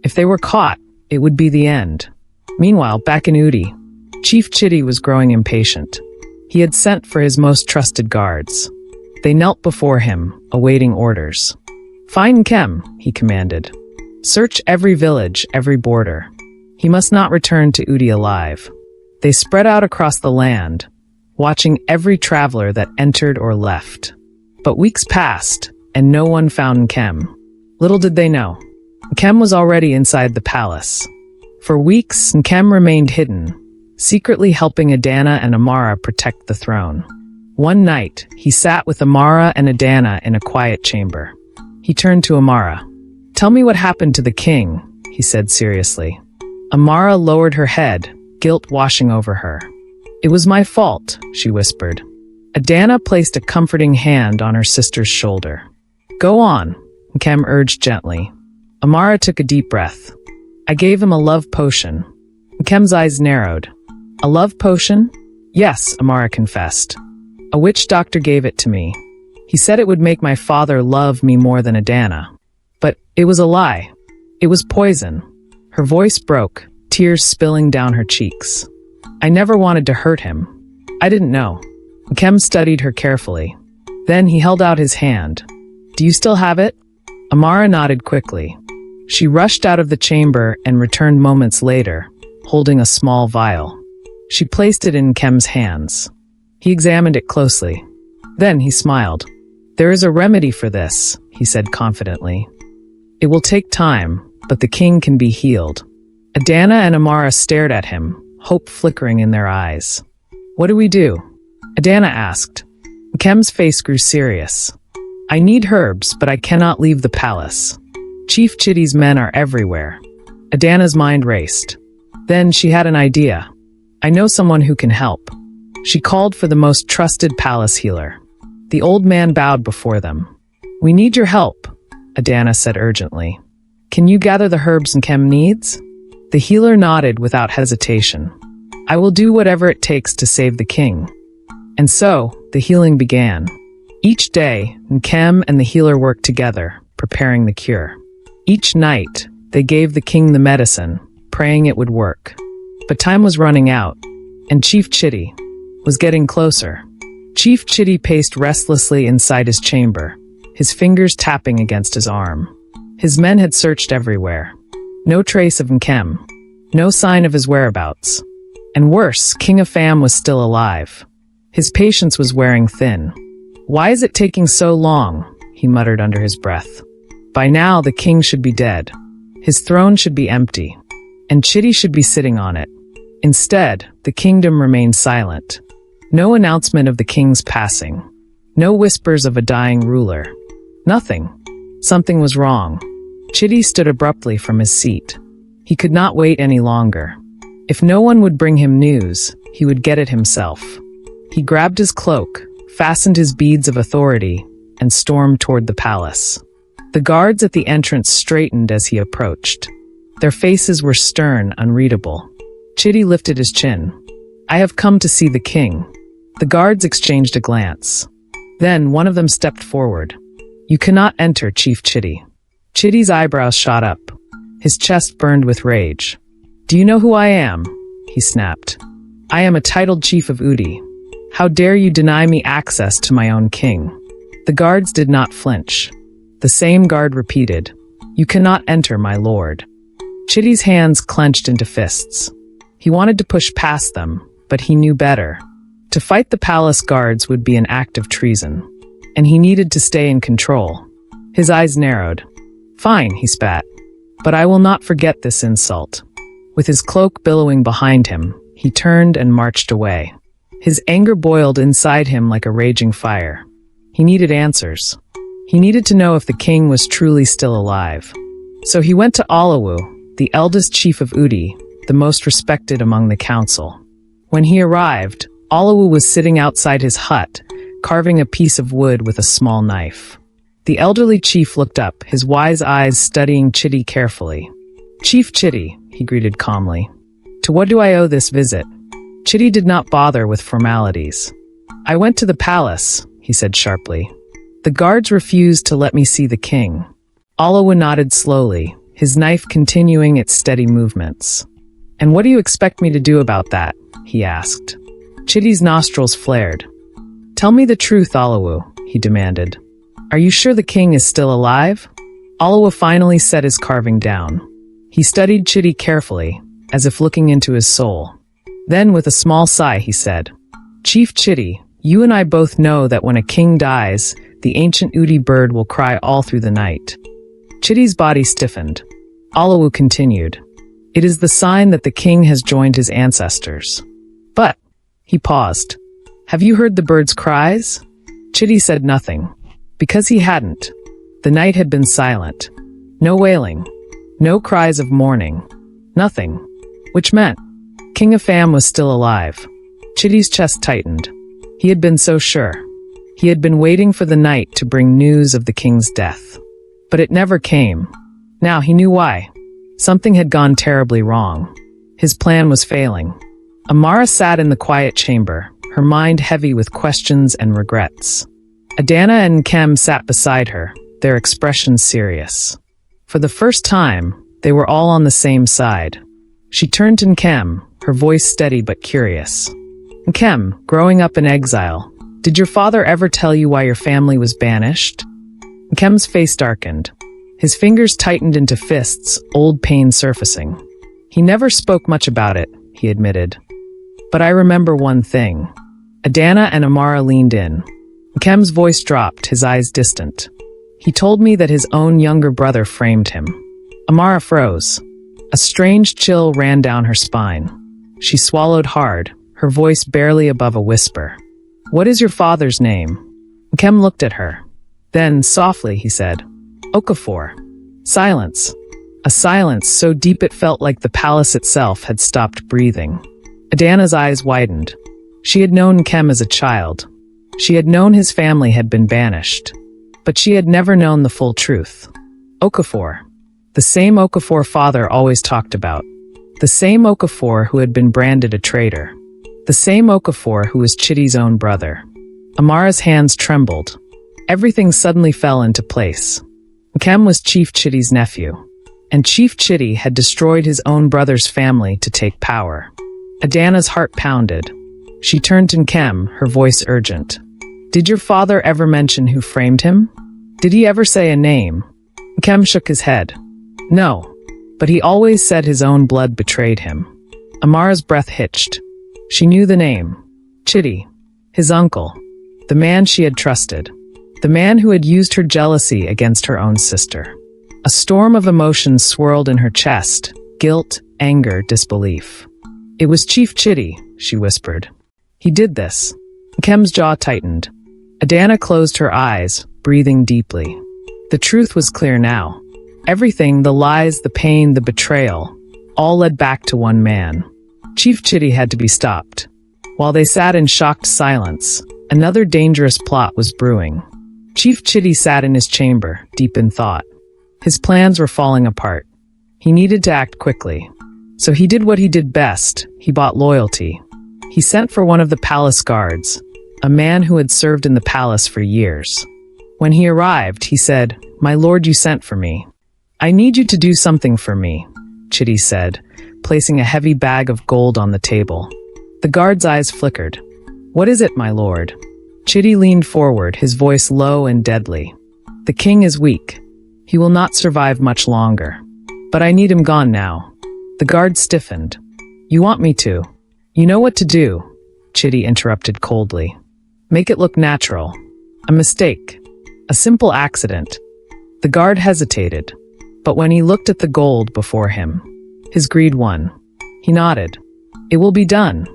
If they were caught, it would be the end. Meanwhile, back in Udi, Chief Chitty was growing impatient. He had sent for his most trusted guards. They knelt before him, awaiting orders. "Find Nkem," he commanded. "Search every village, every border. He must not return to Udi alive." They spread out across the land, watching every traveler that entered or left. But weeks passed, and no one found Nkem. Little did they know, Nkem was already inside the palace. For weeks, Nkem remained hidden, secretly helping Adanna and Amara protect the throne. One night, he sat with Amara and Adanna in a quiet chamber. He turned to Amara. "Tell me what happened to the king," he said seriously. Amara lowered her head, guilt washing over her. "It was my fault," she whispered. Adanna placed a comforting hand on her sister's shoulder. "Go on," Nkem urged gently. Amara took a deep breath. "I gave him a love potion." Nkem's eyes narrowed. "A love potion?" "Yes," Amara confessed. "A witch doctor gave it to me. He said it would make my father love me more than Adanna. But it was a lie. It was poison." Her voice broke, tears spilling down her cheeks. "I never wanted to hurt him. I didn't know." Nkem studied her carefully. Then he held out his hand. "Do you still have it?" Amara nodded quickly. She rushed out of the chamber and returned moments later, holding a small vial. She placed it in Nkem's hands. He examined it closely. Then he smiled. "There is a remedy for this," he said confidently. "It will take time, but the king can be healed." Adanna and Amara stared at him, hope flickering in their eyes. "What do we do?" Adanna asked. Nkem's face grew serious. "I need herbs, but I cannot leave the palace. Chief Chitty's men are everywhere." Adanna's mind raced. Then she had an idea. "I know someone who can help." She called for the most trusted palace healer. The old man bowed before them. "We need your help," Adanna said urgently. "Can you gather the herbs Nkem needs?" The healer nodded without hesitation. "I will do whatever it takes to save the king." And so, the healing began. Each day, Nkem and the healer worked together, preparing the cure. Each night, they gave the king the medicine, praying it would work. But time was running out, and Chief Chitty was getting closer. Chief Chitty paced restlessly inside his chamber, his fingers tapping against his arm. His men had searched everywhere. No trace of Nkem. No sign of his whereabouts. And worse, King Afam was still alive. His patience was wearing thin. "Why is it taking so long?" he muttered under his breath. By now, the king should be dead. His throne should be empty. And Chitty should be sitting on it. Instead, the kingdom remained silent. No announcement of the king's passing. No whispers of a dying ruler. Nothing. Something was wrong. Chitty stood abruptly from his seat. He could not wait any longer. If no one would bring him news, he would get it himself. He grabbed his cloak, fastened his beads of authority, and stormed toward the palace. The guards at the entrance straightened as he approached. Their faces were stern, unreadable. Chitty lifted his chin. "I have come to see the king." The guards exchanged a glance. Then one of them stepped forward. "You cannot enter, Chief Chitty." Chitty's eyebrows shot up. His chest burned with rage. "Do you know who I am?" he snapped. "I am a titled chief of Udi. How dare you deny me access to my own king?" The guards did not flinch. The same guard repeated, "You cannot enter, my lord." Chitty's hands clenched into fists. He wanted to push past them, but he knew better. To fight the palace guards would be an act of treason, and he needed to stay in control. His eyes narrowed. "Fine," he spat, "but I will not forget this insult." With his cloak billowing behind him, he turned and marched away. His anger boiled inside him like a raging fire. He needed answers. He needed to know if the king was truly still alive. So he went to Alawu, the eldest chief of Udi, the most respected among the council. When he arrived, Alawu was sitting outside his hut, carving a piece of wood with a small knife. The elderly chief looked up, his wise eyes studying Chitty carefully. "Chief Chitty," he greeted calmly. "To what do I owe this visit?" Chitty did not bother with formalities. "I went to the palace," he said sharply. "The guards refused to let me see the king." Alawu nodded slowly, his knife continuing its steady movements. "And what do you expect me to do about that?" he asked. Chitty's nostrils flared. "Tell me the truth, Alawu," he demanded. "Are you sure the king is still alive?" Alawu finally set his carving down. He studied Chitty carefully, as if looking into his soul. Then, with a small sigh, he said, "Chief Chitty, you and I both know that when a king dies, the ancient Udi bird will cry all through the night." Chitty's body stiffened. Alawu continued, "It is the sign that the king has joined his ancestors." "But," he paused, "have you heard the bird's cries?" Chitty said nothing, because he hadn't. The night had been silent. No wailing, no cries of mourning, nothing. Which meant King Afam was still alive. Chitty's chest tightened. He had been so sure. He had been waiting for the night to bring news of the king's death. But it never came. Now he knew why. Something had gone terribly wrong. His plan was failing. Amara sat in the quiet chamber, her mind heavy with questions and regrets. Adanna and Nkem sat beside her, their expressions serious. For the first time, they were all on the same side. She turned to Nkem, her voice steady but curious. "Nkem, growing up in exile, did your father ever tell you why your family was banished?" Nkem's face darkened. His fingers tightened into fists, old pain surfacing. "He never spoke much about it," he admitted. "But I remember one thing." Adanna and Amara leaned in. Nkem's voice dropped, his eyes distant. "He told me that his own younger brother framed him." Amara froze. A strange chill ran down her spine. She swallowed hard, her voice barely above a whisper. "What is your father's name?" Nkem looked at her. Then, softly, he said, "Okafor." Silence. A silence so deep it felt like the palace itself had stopped breathing. Adanna's eyes widened. She had known Nkem as a child. She had known his family had been banished. But she had never known the full truth. Okafor. The same Okafor father always talked about. The same Okafor who had been branded a traitor. The same Okafor who was Chitty's own brother. Amara's hands trembled. Everything suddenly fell into place. Nkem was Chief Chitty's nephew. And Chief Chitty had destroyed his own brother's family to take power. Adanna's heart pounded. She turned to Nkem, her voice urgent. "Did your father ever mention who framed him? Did he ever say a name?" Nkem shook his head. "No, but he always said his own blood betrayed him." Amara's breath hitched. She knew the name. Chitty. His uncle. The man she had trusted. The man who had used her jealousy against her own sister. A storm of emotions swirled in her chest. Guilt, anger, disbelief. "It was Chief Chitty," she whispered. "He did this." Nkem's jaw tightened. Adanna closed her eyes, breathing deeply. The truth was clear now. Everything, the lies, the pain, the betrayal, all led back to one man. Chief Chitty had to be stopped. While they sat in shocked silence, another dangerous plot was brewing. Chief Chitty sat in his chamber, deep in thought. His plans were falling apart. He needed to act quickly. So he did what he did best. He bought loyalty. He sent for one of the palace guards, a man who had served in the palace for years. When he arrived, he said, "My lord, you sent for me." I need you to do something for me, Chitty said, placing a heavy bag of gold on the table. The guard's eyes flickered. What is it, my lord? Chitty leaned forward, his voice low and deadly. The king is weak. He will not survive much longer. But I need him gone now. The guard stiffened. You want me to? You know what to do, Chitty interrupted coldly. Make it look natural. A mistake. A simple accident. The guard hesitated, but when he looked at the gold before him, his greed won. He nodded. It will be done.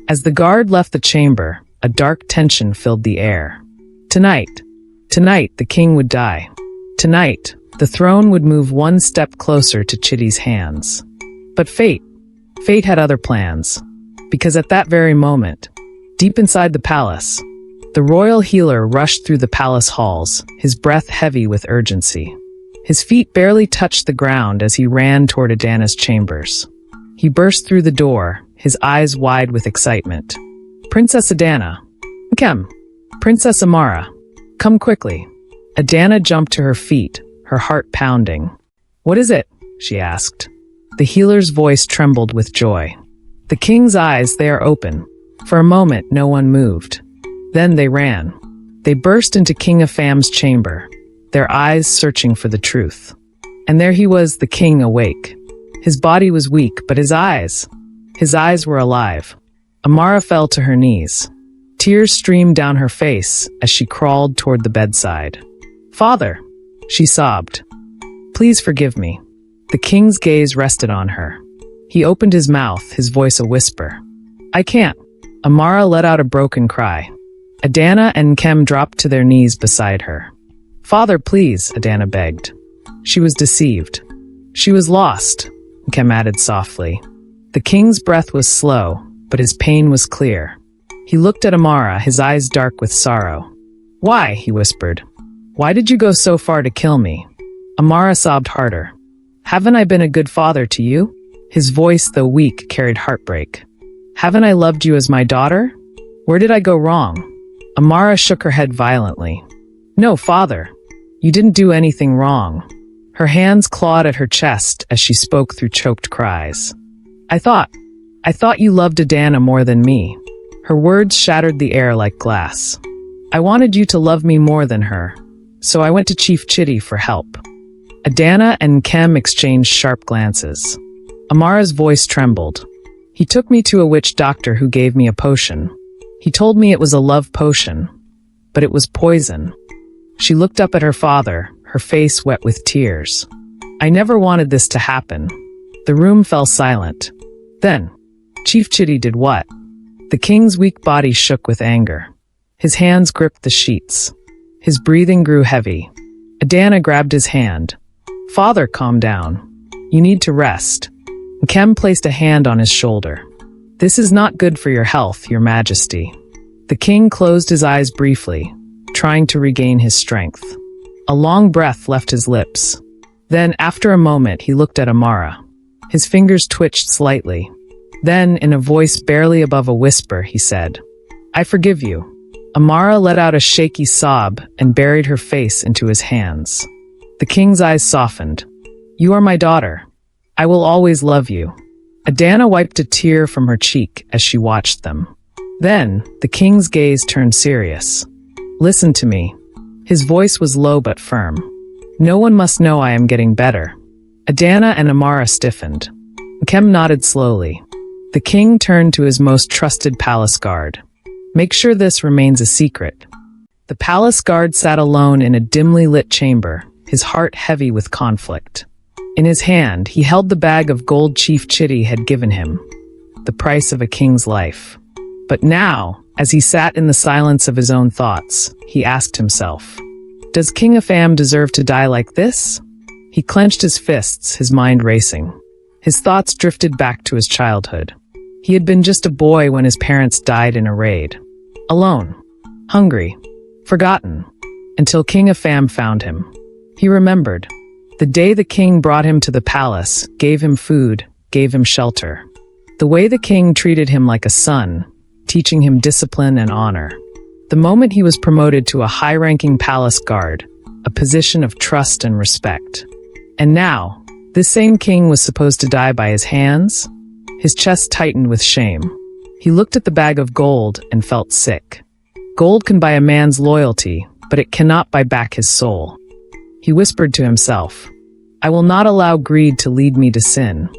As the guard left the chamber, a dark tension filled the air. Tonight, the king would die. Tonight, the throne would move one step closer to Chitty's hands. But fate had other plans. Because at that very moment, deep inside the palace, the royal healer rushed through the palace halls, his breath heavy with urgency. His feet barely touched the ground as he ran toward Adanna's chambers. He burst through the door, his eyes wide with excitement. Princess Adanna. Nkem. Princess Amara. Come quickly. Adanna jumped to her feet, her heart pounding. What is it? She asked. The healer's voice trembled with joy. The king's eyes, they are open. For a moment, no one moved. Then they ran. They burst into King Afam's chamber, their eyes searching for the truth. And there he was, the king, awake. His body was weak, but his eyes were alive. Amara fell to her knees. Tears streamed down her face as she crawled toward the bedside. Father, she sobbed. Please forgive me. The king's gaze rested on her. He opened his mouth, his voice a whisper. I can't. Amara let out a broken cry. Adanna and Nkem dropped to their knees beside her. Father, please, Adanna begged. She was deceived. She was lost, Nkem added softly. The king's breath was slow, but his pain was clear. He looked at Amara, his eyes dark with sorrow. Why? He whispered. Why did you go so far to kill me? Amara sobbed harder. Haven't I been a good father to you? His voice, though weak, carried heartbreak. Haven't I loved you as my daughter? Where did I go wrong? Amara shook her head violently. No, father. You didn't do anything wrong. Her hands clawed at her chest as she spoke through choked cries. I thought you loved Adanna more than me. Her words shattered the air like glass. I wanted you to love me more than her, so I went to Chief Chitty for help. Adanna and Nkem exchanged sharp glances. Amara's voice trembled. He took me to a witch doctor who gave me a potion. He told me it was a love potion, but it was poison. She looked up at her father, her face wet with tears. I never wanted this to happen. The room fell silent. Then, Chief Chitty did what? The king's weak body shook with anger. His hands gripped the sheets. His breathing grew heavy. Adanna grabbed his hand. Father, calm down. You need to rest. Nkem placed a hand on his shoulder. This is not good for your health, your majesty. The king closed his eyes briefly, trying to regain his strength. A long breath left his lips. Then, after a moment, he looked at Amara. His fingers twitched slightly. Then, in a voice barely above a whisper, he said, I forgive you. Amara let out a shaky sob and buried her face into his hands. The king's eyes softened. You are my daughter. I will always love you. Adanna wiped a tear from her cheek as she watched them. Then, the king's gaze turned serious. Listen to me. His voice was low but firm. No one must know I am getting better. Adanna and Amara stiffened. Nkem nodded slowly. The king turned to his most trusted palace guard. Make sure this remains a secret. The palace guard sat alone in a dimly lit chamber, his heart heavy with conflict. In his hand, he held the bag of gold Chief Chitty had given him, the price of a king's life. But now, as he sat in the silence of his own thoughts, he asked himself, does King Afam deserve to die like this? He clenched his fists, his mind racing. His thoughts drifted back to his childhood. He had been just a boy when his parents died in a raid. Alone, hungry, forgotten, until King Afam found him. He remembered. The day the king brought him to the palace, gave him food, gave him shelter. The way the king treated him like a son, teaching him discipline and honor. The moment he was promoted to a high-ranking palace guard, a position of trust and respect. And now, this same king was supposed to die by his hands? His chest tightened with shame. He looked at the bag of gold and felt sick. Gold can buy a man's loyalty, but it cannot buy back his soul. He whispered to himself, I will not allow greed to lead me to sin,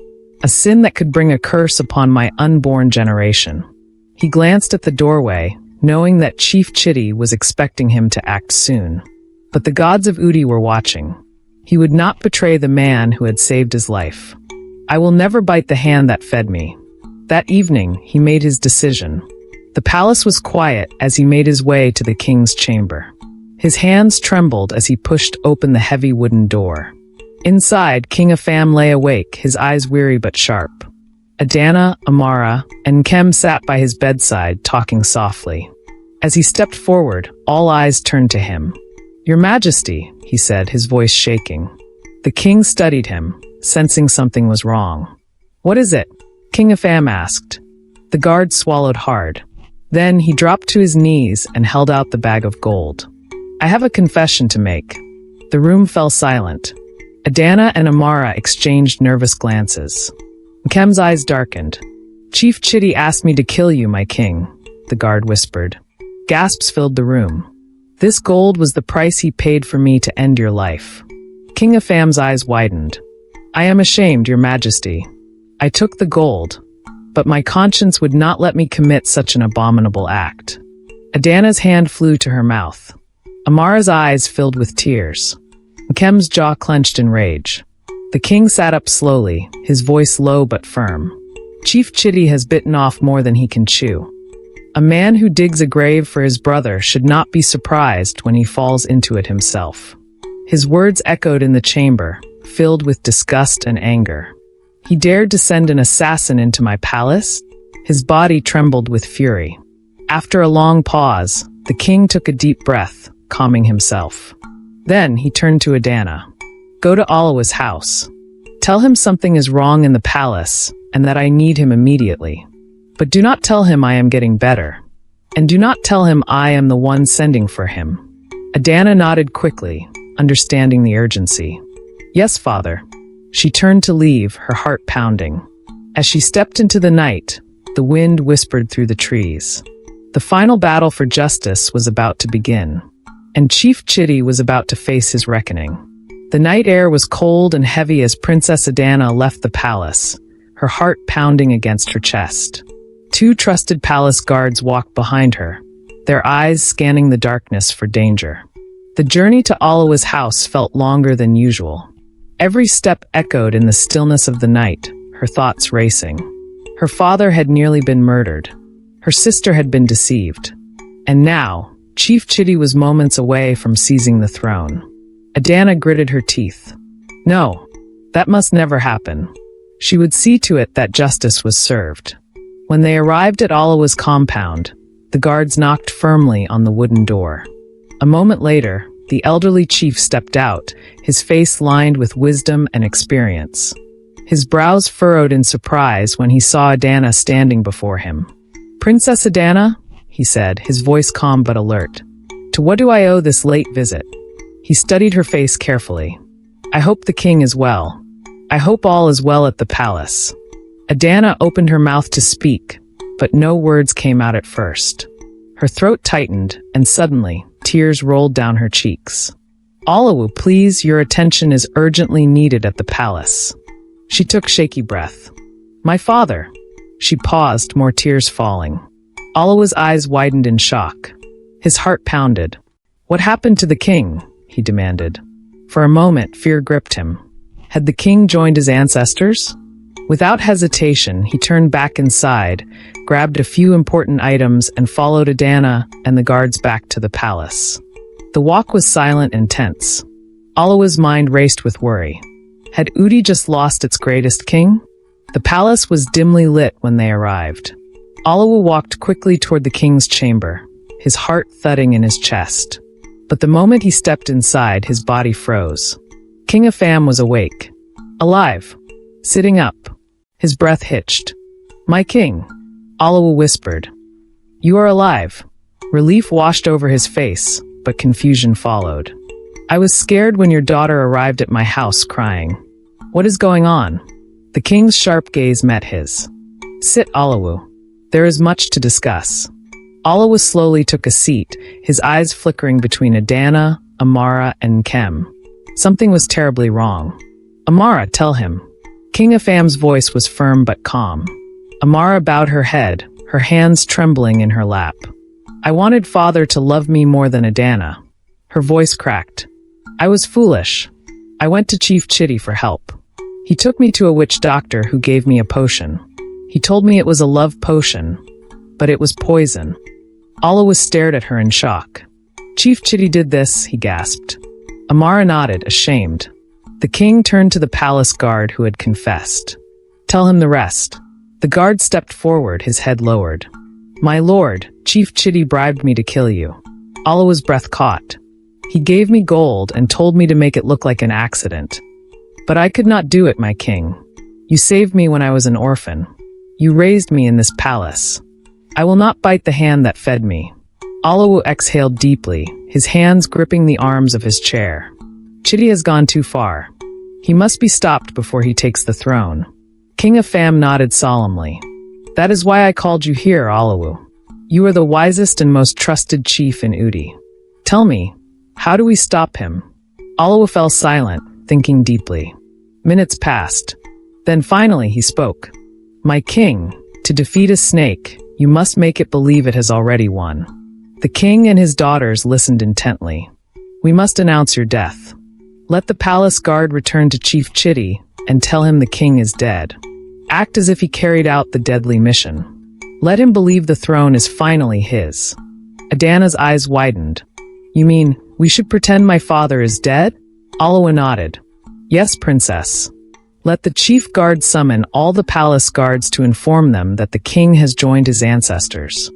a sin that could bring a curse upon my unborn generation. He glanced at the doorway, knowing that Chief Chitty was expecting him to act soon. But the gods of Udi were watching. He would not betray the man who had saved his life. I will never bite the hand that fed me. That evening, he made his decision. The palace was quiet as he made his way to the king's chamber. His hands trembled as he pushed open the heavy wooden door. Inside, King Nkem lay awake, his eyes weary but sharp. Adanna, Amara, and Nkem sat by his bedside, talking softly. As he stepped forward, all eyes turned to him. Your Majesty, he said, his voice shaking. The king studied him, sensing something was wrong. What is it? King Nkem asked. The guard swallowed hard. Then he dropped to his knees and held out the bag of gold. I have a confession to make. The room fell silent. Adanna and Amara exchanged nervous glances. Nkem's eyes darkened. Chief Chitty asked me to kill you, my king, the guard whispered. Gasps filled the room. This gold was the price he paid for me to end your life. King Nkam's eyes widened. I am ashamed, your majesty. I took the gold, but my conscience would not let me commit such an abominable act. Adanna's hand flew to her mouth. Amara's eyes filled with tears. Nkem's jaw clenched in rage. The king sat up slowly, his voice low but firm. Chief Chitty has bitten off more than he can chew. A man who digs a grave for his brother should not be surprised when he falls into it himself. His words echoed in the chamber, filled with disgust and anger. He dared to send an assassin into my palace? His body trembled with fury. After a long pause, the king took a deep breath, calming himself. Then he turned to Adanna. Go to Alawa's house. Tell him something is wrong in the palace, and that I need him immediately. But do not tell him I am getting better. And do not tell him I am the one sending for him. Adanna nodded quickly, understanding the urgency. Yes, father. She turned to leave, her heart pounding. As she stepped into the night, the wind whispered through the trees. The final battle for justice was about to begin, and Chief Chitty was about to face his reckoning. The night air was cold and heavy as Princess Adanna left the palace, her heart pounding against her chest. Two trusted palace guards walked behind her, their eyes scanning the darkness for danger. The journey to Alawa's house felt longer than usual. Every step echoed in the stillness of the night, her thoughts racing. Her father had nearly been murdered. Her sister had been deceived. And now, Chief Chitty was moments away from seizing the throne. Adanna gritted her teeth. No, that must never happen. She would see to it that justice was served. When they arrived at Alawa's compound, the guards knocked firmly on the wooden door. A moment later, the elderly chief stepped out, his face lined with wisdom and experience. His brows furrowed in surprise when he saw Adanna standing before him. Princess Adanna, he said, his voice calm but alert. To what do I owe this late visit? He studied her face carefully. I hope the king is well. I hope all is well at the palace. Adanna opened her mouth to speak, but no words came out at first. Her throat tightened, and suddenly, tears rolled down her cheeks. Alawa, please, your attention is urgently needed at the palace. She took shaky breath. My father. She paused, more tears falling. Alawa's eyes widened in shock. His heart pounded. What happened to the king? He demanded. For a moment, fear gripped him. Had the king joined his ancestors? Without hesitation, he turned back inside, grabbed a few important items, and followed Adanna and the guards back to the palace. The walk was silent and tense. Alawa's mind raced with worry. Had Udi just lost its greatest king? The palace was dimly lit when they arrived. Alawa walked quickly toward the king's chamber, his heart thudding in his chest. But the moment he stepped inside, his body froze. King Nkem was awake. Alive. Sitting up. His breath hitched. My king, Alawa whispered. You are alive. Relief washed over his face, but confusion followed. I was scared when your daughter arrived at my house crying. What is going on? The king's sharp gaze met his. Sit, Alawu. There is much to discuss. Alawu slowly took a seat, his eyes flickering between Adanna, Amara, and Nkem. Something was terribly wrong. Amara, tell him. King Afam's voice was firm but calm. Amara bowed her head, her hands trembling in her lap. I wanted father to love me more than Adanna. Her voice cracked. I was foolish. I went to Chief Chitty for help. He took me to a witch doctor who gave me a potion. He told me it was a love potion, but it was poison. Alawu stared at her in shock. Chief Chitty did this, he gasped. Amara nodded, ashamed. The king turned to the palace guard who had confessed. Tell him the rest. The guard stepped forward, his head lowered. My lord, Chief Chitty bribed me to kill you. Alawu's breath caught. He gave me gold and told me to make it look like an accident. But I could not do it, my king. You saved me when I was an orphan. You raised me in this palace. I will not bite the hand that fed me. Alawu exhaled deeply, his hands gripping the arms of his chair. Chitty has gone too far. He must be stopped before he takes the throne. King Afam nodded solemnly. That is why I called you here, Alawu. You are the wisest and most trusted chief in Udi. Tell me, how do we stop him? Alawu fell silent, thinking deeply. Minutes passed. Then finally he spoke. My king, to defeat a snake, you must make it believe it has already won. The king and his daughters listened intently. We must announce your death. Let the palace guard return to Chief Chitty and tell him the king is dead. Act as if he carried out the deadly mission. Let him believe the throne is finally his. Adanna's eyes widened. You mean, we should pretend my father is dead? Alawu nodded. Yes, princess. Let the chief guard summon all the palace guards to inform them that the king has joined his ancestors.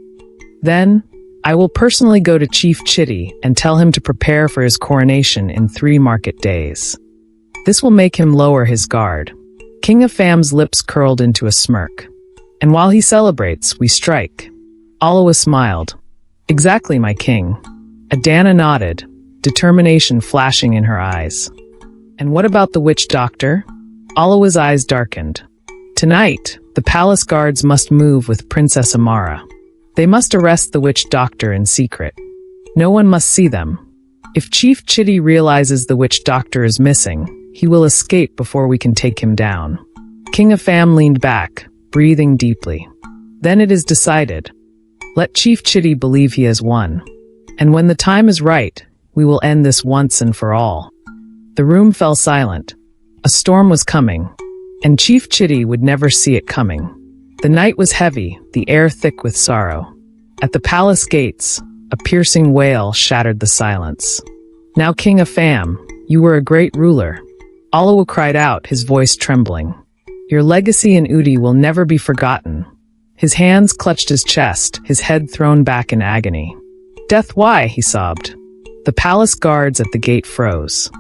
Then, I will personally go to Chief Chitty and tell him to prepare for his coronation in 3 market days. This will make him lower his guard. King Afam's lips curled into a smirk. And while he celebrates, we strike. Alawu smiled. Exactly, my king. Adanna nodded, determination flashing in her eyes. And what about the witch doctor? Alawu's eyes darkened. Tonight, the palace guards must move with Princess Amara. They must arrest the witch doctor in secret. No one must see them. If Chief Chitty realizes the witch doctor is missing, he will escape before we can take him down. King Afam leaned back, breathing deeply. Then it is decided. Let Chief Chitty believe he has won. And when the time is right, we will end this once and for all. The room fell silent. A storm was coming, and Chief Chitty would never see it coming. The night was heavy, the air thick with sorrow. At the palace gates, a piercing wail shattered the silence. Now King Afam, you were a great ruler. Alawu cried out, his voice trembling. Your legacy in Udi will never be forgotten. His hands clutched his chest, his head thrown back in agony. Death, why? He sobbed. The palace guards at the gate froze.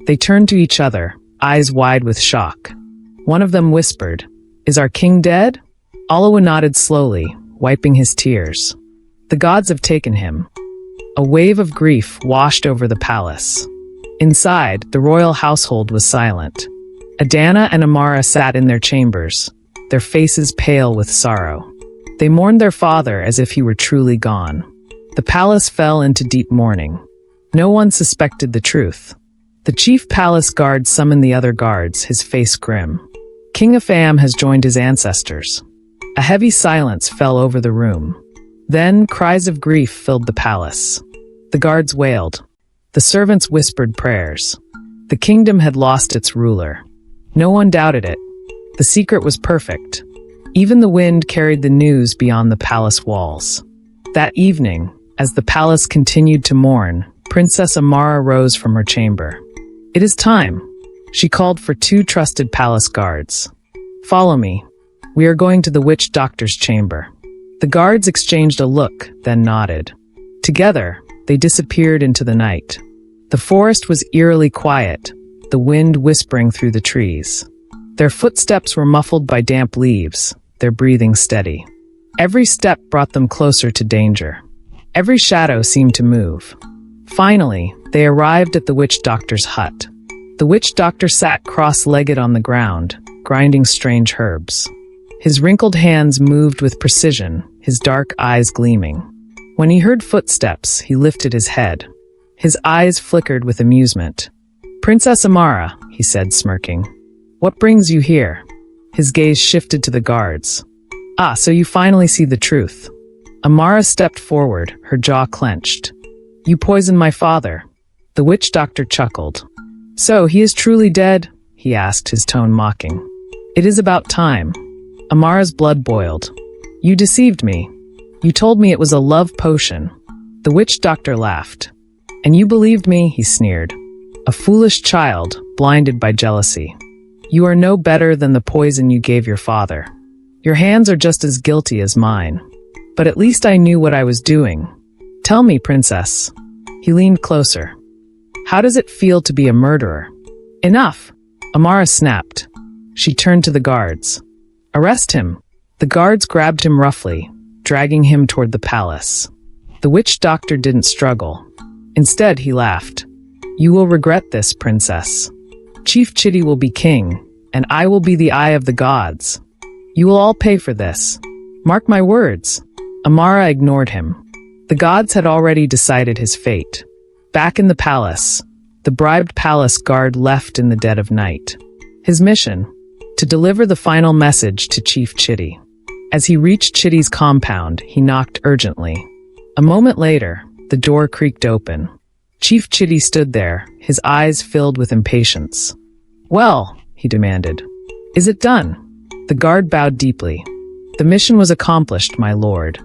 They turned to each other, eyes wide with shock. One of them whispered, Is our king dead? Alawu nodded slowly, wiping his tears. The gods have taken him. A wave of grief washed over the palace. Inside, the royal household was silent. Adanna and Amara sat in their chambers, their faces pale with sorrow. They mourned their father as if he were truly gone. The palace fell into deep mourning. No one suspected the truth. The chief palace guard summoned the other guards, his face grim. King Afam has joined his ancestors. A heavy silence fell over the room. Then cries of grief filled the palace. The guards wailed. The servants whispered prayers. The kingdom had lost its ruler. No one doubted it. The secret was perfect. Even the wind carried the news beyond the palace walls. That evening, as the palace continued to mourn, Princess Amara rose from her chamber. It is time. She called for 2 trusted palace guards. Follow me. We are going to the witch doctor's chamber. The guards exchanged a look, then nodded. Together, they disappeared into the night. The forest was eerily quiet, the wind whispering through the trees. Their footsteps were muffled by damp leaves, their breathing steady. Every step brought them closer to danger. Every shadow seemed to move. Finally, They arrived at the witch doctor's hut. The witch doctor sat cross-legged on the ground, grinding strange herbs. His wrinkled hands moved with precision, his dark eyes gleaming. When he heard footsteps, he lifted his head. His eyes flickered with amusement. "Princess Amara," he said, smirking. "What brings you here?" His gaze shifted to the guards. "Ah, so you finally see the truth." Amara stepped forward, her jaw clenched. "You poisoned my father." The witch doctor chuckled. "So, he is truly dead?" he asked, his tone mocking. "It is about time." Amara's blood boiled. "You deceived me. You told me it was a love potion." The witch doctor laughed. "And you believed me?" he sneered. "A foolish child, blinded by jealousy. You are no better than the poison you gave your father. Your hands are just as guilty as mine. But at least I knew what I was doing. Tell me, princess." He leaned closer. "How does it feel to be a murderer?" "Enough!" Amara snapped. She turned to the guards. "Arrest him." The guards grabbed him roughly, dragging him toward the palace. The witch doctor didn't struggle. Instead, he laughed. "You will regret this, princess. Chief Chitty will be king, and I will be the eye of the gods. You will all pay for this. Mark my words." Amara ignored him. The gods had already decided his fate. Back in the palace, the bribed palace guard left in the dead of night. His mission? To deliver the final message to Chief Chitty. As he reached Chitty's compound, he knocked urgently. A moment later, the door creaked open. Chief Chitty stood there, his eyes filled with impatience. "Well," he demanded, "is it done?" The guard bowed deeply. "The mission was accomplished, my lord.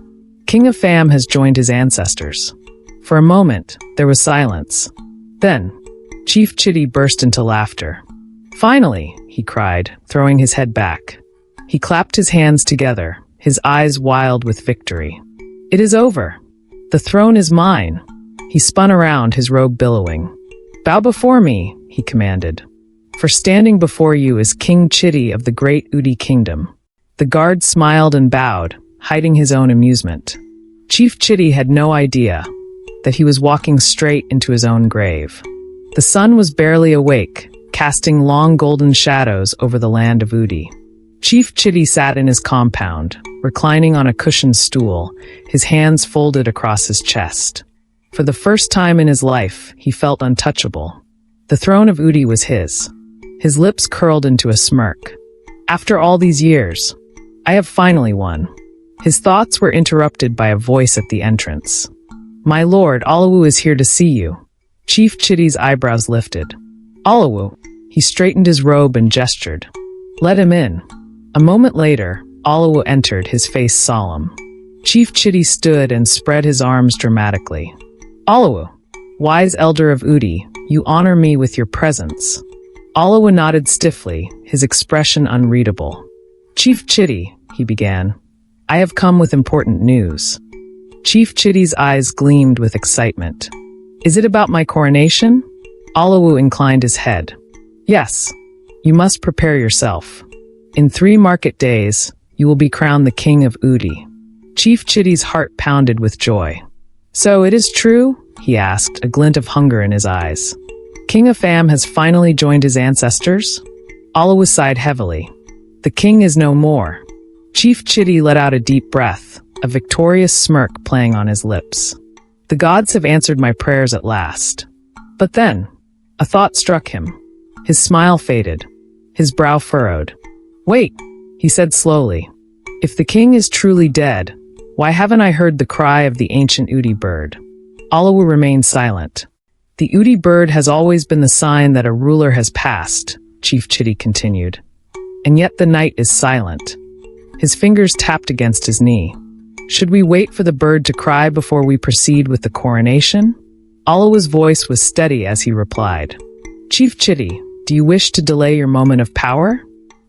King of Fam has joined his ancestors." For a moment, there was silence. Then, Chief Chitty burst into laughter. "Finally," he cried, throwing his head back. He clapped his hands together, his eyes wild with victory. "It is over. The throne is mine." He spun around, his robe billowing. "Bow before me," he commanded. "For standing before you is King Chitty of the great Udi Kingdom." The guard smiled and bowed, hiding his own amusement. Chief Chitty had no idea that he was walking straight into his own grave. The sun was barely awake, casting long golden shadows over the land of Udi. Chief Chitty sat in his compound, reclining on a cushioned stool, his hands folded across his chest. For the first time in his life, he felt untouchable. The throne of Udi was his. His lips curled into a smirk. "After all these years, I have finally won." His thoughts were interrupted by a voice at the entrance. "My lord, Alawu is here to see you." Chief Chitty's eyebrows lifted. "Alawu?" He straightened his robe and gestured. "Let him in." A moment later, Alawu entered, his face solemn. Chief Chitty stood and spread his arms dramatically. "Alawu, wise elder of Udi, you honor me with your presence." Alawu nodded stiffly, his expression unreadable. "Chief Chitty," he began, "I have come with important news." Chief Chitty's eyes gleamed with excitement. "Is it about my coronation?" Alawu inclined his head. "Yes. You must prepare yourself. In 3 market days, you will be crowned the king of Udi." Chief Chitty's heart pounded with joy. "So it is true?" he asked, a glint of hunger in his eyes. "King of Fam has finally joined his ancestors?" Alawu sighed heavily. "The king is no more." Chief Chitty let out a deep breath, a victorious smirk playing on his lips. "The gods have answered my prayers at last." But then, a thought struck him. His smile faded. His brow furrowed. "Wait," he said slowly. "If the king is truly dead, why haven't I heard the cry of the ancient Udi bird?" Alawu remained silent. "The Udi bird has always been the sign that a ruler has passed," Chief Chitty continued. "And yet the night is silent." His fingers tapped against his knee. "Should we wait for the bird to cry before we proceed with the coronation?" Alawu's voice was steady as he replied. "Chief Chitty, do you wish to delay your moment of power?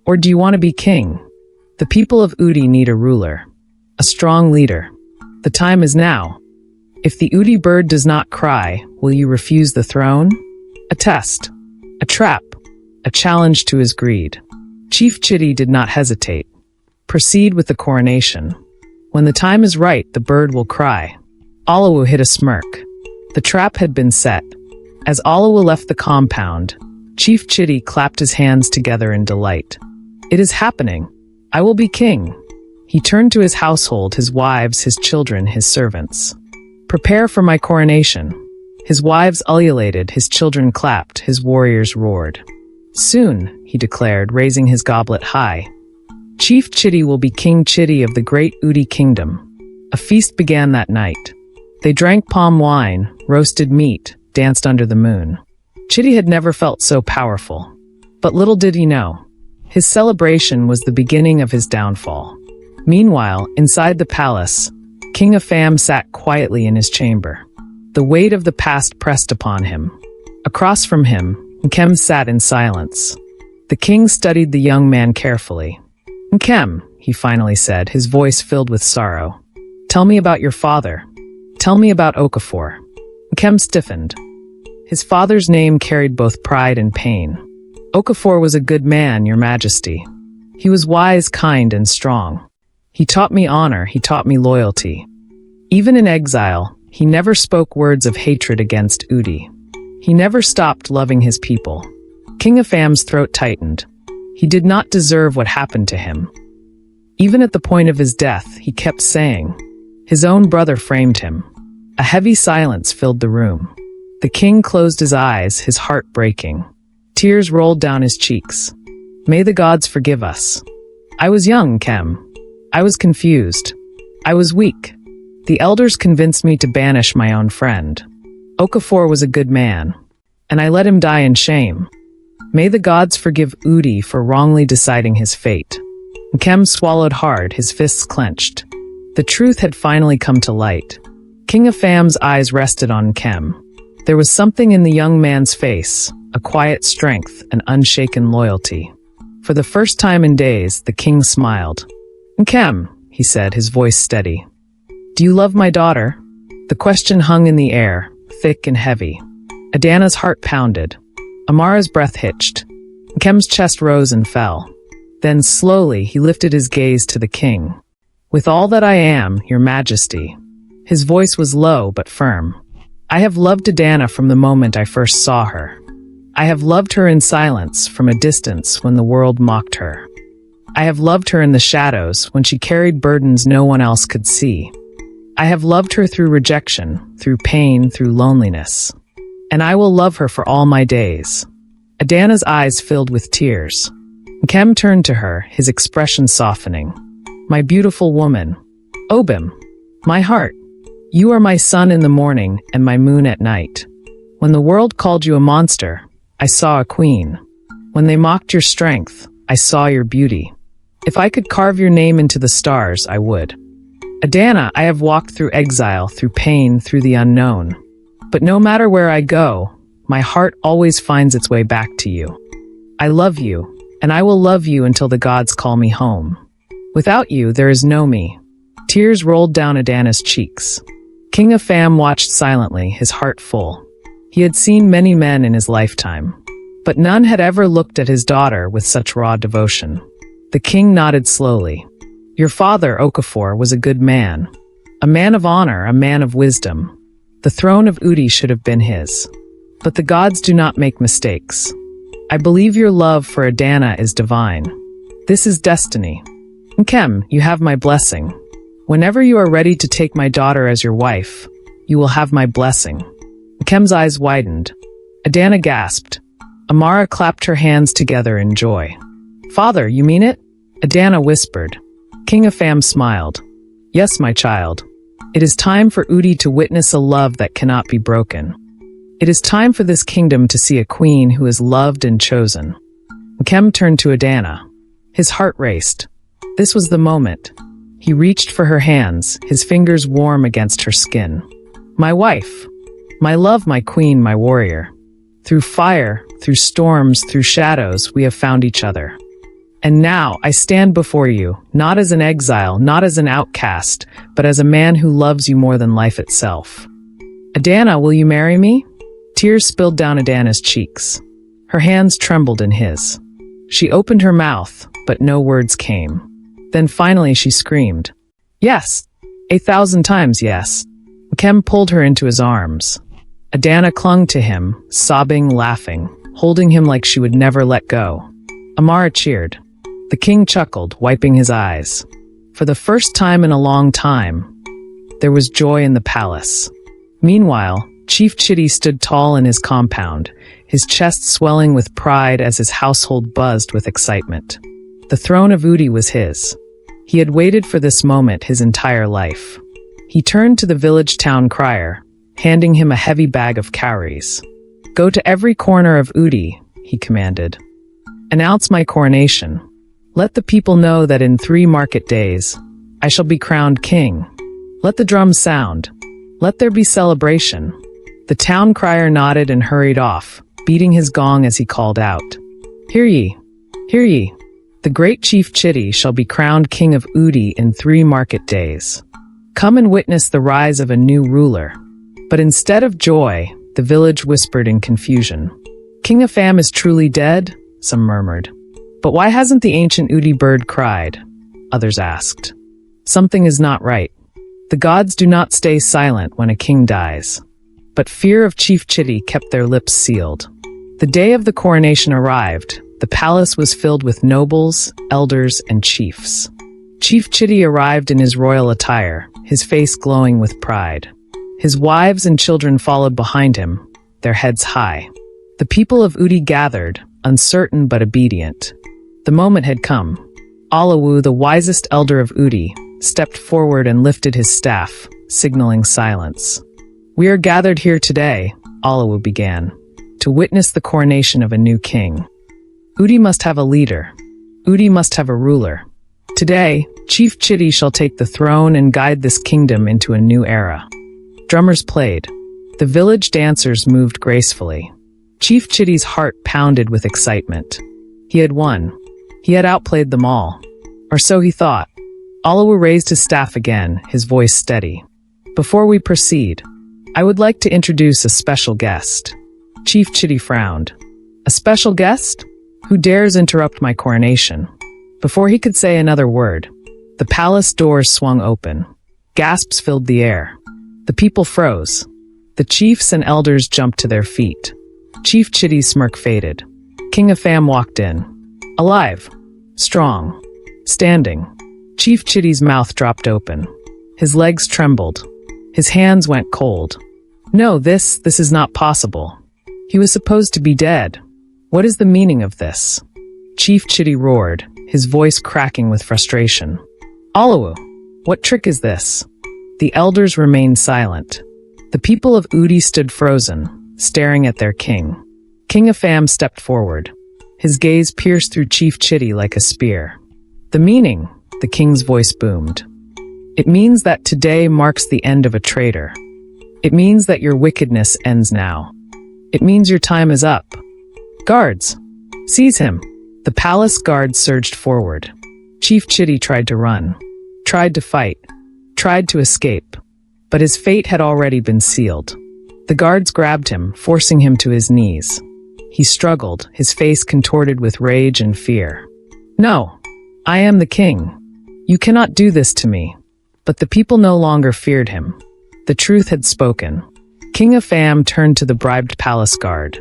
Or do you want to be king? The people of Udi need a ruler, a strong leader. The time is now. If the Udi bird does not cry, will you refuse the throne?" A test, a trap, a challenge to his greed. Chief Chitty did not hesitate. "Proceed with the coronation. When the time is right, the bird will cry." Alawu hid a smirk. The trap had been set. As Alawa left the compound, Chief Chitty clapped his hands together in delight. It is happening. I will be king. He turned to his household, his wives, his children, his servants. Prepare for my coronation. His wives ululated, his children clapped, his warriors roared. Soon, he declared, raising his goblet high, Chief Chitty will be King Chitty of the great Udi Kingdom. A feast began that night. They drank palm wine, roasted meat, danced under the moon. Chitty had never felt so powerful. But little did he know, his celebration was the beginning of his downfall. Meanwhile, inside the palace, King Afam sat quietly in his chamber. The weight of the past pressed upon him. Across from him, Nkem sat in silence. The king studied the young man carefully. "Nkem," he finally said, his voice filled with sorrow. "Tell me about your father. Tell me about Okafor." Nkem stiffened. His father's name carried both pride and pain. "Okafor was a good man, your majesty. He was wise, kind, and strong. He taught me honor, he taught me loyalty. Even in exile, he never spoke words of hatred against Udi. He never stopped loving his people." King Afam's throat tightened. He did not deserve what happened to him. Even at the point of his death, he kept saying. His own brother framed him. A heavy silence filled the room. The king closed his eyes, his heart breaking. Tears rolled down his cheeks. "May the gods forgive us. I was young, Nkem. I was confused. I was weak. The elders convinced me to banish my own friend. Okafor was a good man, and I let him die in shame. May the gods forgive Udi for wrongly deciding his fate." Nkem swallowed hard, his fists clenched. The truth had finally come to light. King Afam's eyes rested on Nkem. There was something in the young man's face, a quiet strength, an unshaken loyalty. For the first time in days, the king smiled. "Nkem," he said, his voice steady. "Do you love my daughter?" The question hung in the air, thick and heavy. Adanna's heart pounded. Amara's breath hitched. Nkem's chest rose and fell. Then slowly he lifted his gaze to the king. "With all that I am, your majesty." His voice was low but firm. "I have loved Adanna from the moment I first saw her. I have loved her in silence, from a distance when the world mocked her. I have loved her in the shadows, when she carried burdens no one else could see. I have loved her through rejection, through pain, through loneliness. And I will love her for all my days." Adanna's eyes filled with tears. Nkem turned to her, his expression softening. "My beautiful woman. Obim. My heart. You are my sun in the morning and my moon at night. When the world called you a monster, I saw a queen. When they mocked your strength, I saw your beauty. If I could carve your name into the stars, I would. Adanna, I have walked through exile, through pain, through the unknown. But no matter where I go, my heart always finds its way back to you. I love you, and I will love you until the gods call me home. Without you, there is no me." Tears rolled down Adanna's cheeks. King Afam watched silently, his heart full. He had seen many men in his lifetime, but none had ever looked at his daughter with such raw devotion. The king nodded slowly. "Your father, Okafor, was a good man. A man of honor, a man of wisdom. The throne of Udi should have been his. But the gods do not make mistakes. I believe your love for Adanna is divine. This is destiny. Nkem, you have my blessing. Whenever you are ready to take my daughter as your wife, you will have my blessing." Nkem's eyes widened. Adanna gasped. Amara clapped her hands together in joy. "Father, you mean it?" Adanna whispered. King Afam smiled. "Yes, my child. It is time for Udi to witness a love that cannot be broken. It is time for this kingdom to see a queen who is loved and chosen." Nkem turned to Adanna. His heart raced. This was the moment. He reached for her hands, his fingers warm against her skin. "My wife. My love, my queen, my warrior. Through fire, through storms, through shadows, we have found each other. And now I stand before you, not as an exile, not as an outcast, but as a man who loves you more than life itself. Adanna, will you marry me?" Tears spilled down Adanna's cheeks. Her hands trembled in his. She opened her mouth, but no words came. Then finally she screamed, "Yes! 1,000 times yes!" Nkem pulled her into his arms. Adanna clung to him, sobbing, laughing, holding him like she would never let go. Amara cheered. The king chuckled, wiping his eyes. For the first time in a long time, there was joy in the palace. Meanwhile, Chief Chitty stood tall in his compound, his chest swelling with pride as his household buzzed with excitement. The throne of Udi was his. He had waited for this moment his entire life. He turned to the village town crier, handing him a heavy bag of cowries. "Go to every corner of Udi," he commanded. "Announce my coronation. Let the people know that in 3 market days, I shall be crowned king. Let the drums sound. Let there be celebration." The town crier nodded and hurried off, beating his gong as he called out, "Hear ye! Hear ye! The great Chief Chitty shall be crowned king of Udi in 3 market days. Come and witness the rise of a new ruler." But instead of joy, the village whispered in confusion. "King Nkem is truly dead?" some murmured. "But why hasn't the ancient Udi bird cried?" others asked. Something is not right. The gods do not stay silent when a king dies. But fear of Chief Chitty kept their lips sealed. The day of the coronation arrived. The palace was filled with nobles, elders, and chiefs. Chief Chitty arrived in his royal attire, his face glowing with pride. His wives and children followed behind him, their heads high. The people of Udi gathered, uncertain but obedient. The moment had come. Alawu, the wisest elder of Udi, stepped forward and lifted his staff, signaling silence. "We are gathered here today," Alawu began, "to witness the coronation of a new king. Udi must have a leader. Udi must have a ruler. Today, Chief Chitty shall take the throne and guide this kingdom into a new era." Drummers played. The village dancers moved gracefully. Chief Chitty's heart pounded with excitement. He had won. He had outplayed them all. Or so he thought. Alawu raised his staff again, his voice steady. "Before we proceed, I would like to introduce a special guest." Chief Chitty frowned. "A special guest? Who dares interrupt my coronation?" Before he could say another word, the palace doors swung open. Gasps filled the air. The people froze. The chiefs and elders jumped to their feet. Chief Chitty's smirk faded. King Nkem walked in. Alive. Strong. Standing. Chief Chitty's mouth dropped open. His legs trembled. His hands went cold. "No, this is not possible. He was supposed to be dead. What is the meaning of this?" Chief Chitty roared, his voice cracking with frustration. "Alawu, what trick is this?" The elders remained silent. The people of Udi stood frozen, staring at their king. King Nkem stepped forward. His gaze pierced through Chief Chitty like a spear. "The meaning," the king's voice boomed. "It means that today marks the end of a traitor. It means that your wickedness ends now. It means your time is up. Guards, seize him." The palace guards surged forward. Chief Chitty tried to run, tried to fight, tried to escape, but his fate had already been sealed. The guards grabbed him, forcing him to his knees. He struggled, his face contorted with rage and fear. "No, I am the king. You cannot do this to me." But the people no longer feared him. The truth had spoken. King Nkem turned to the bribed palace guard.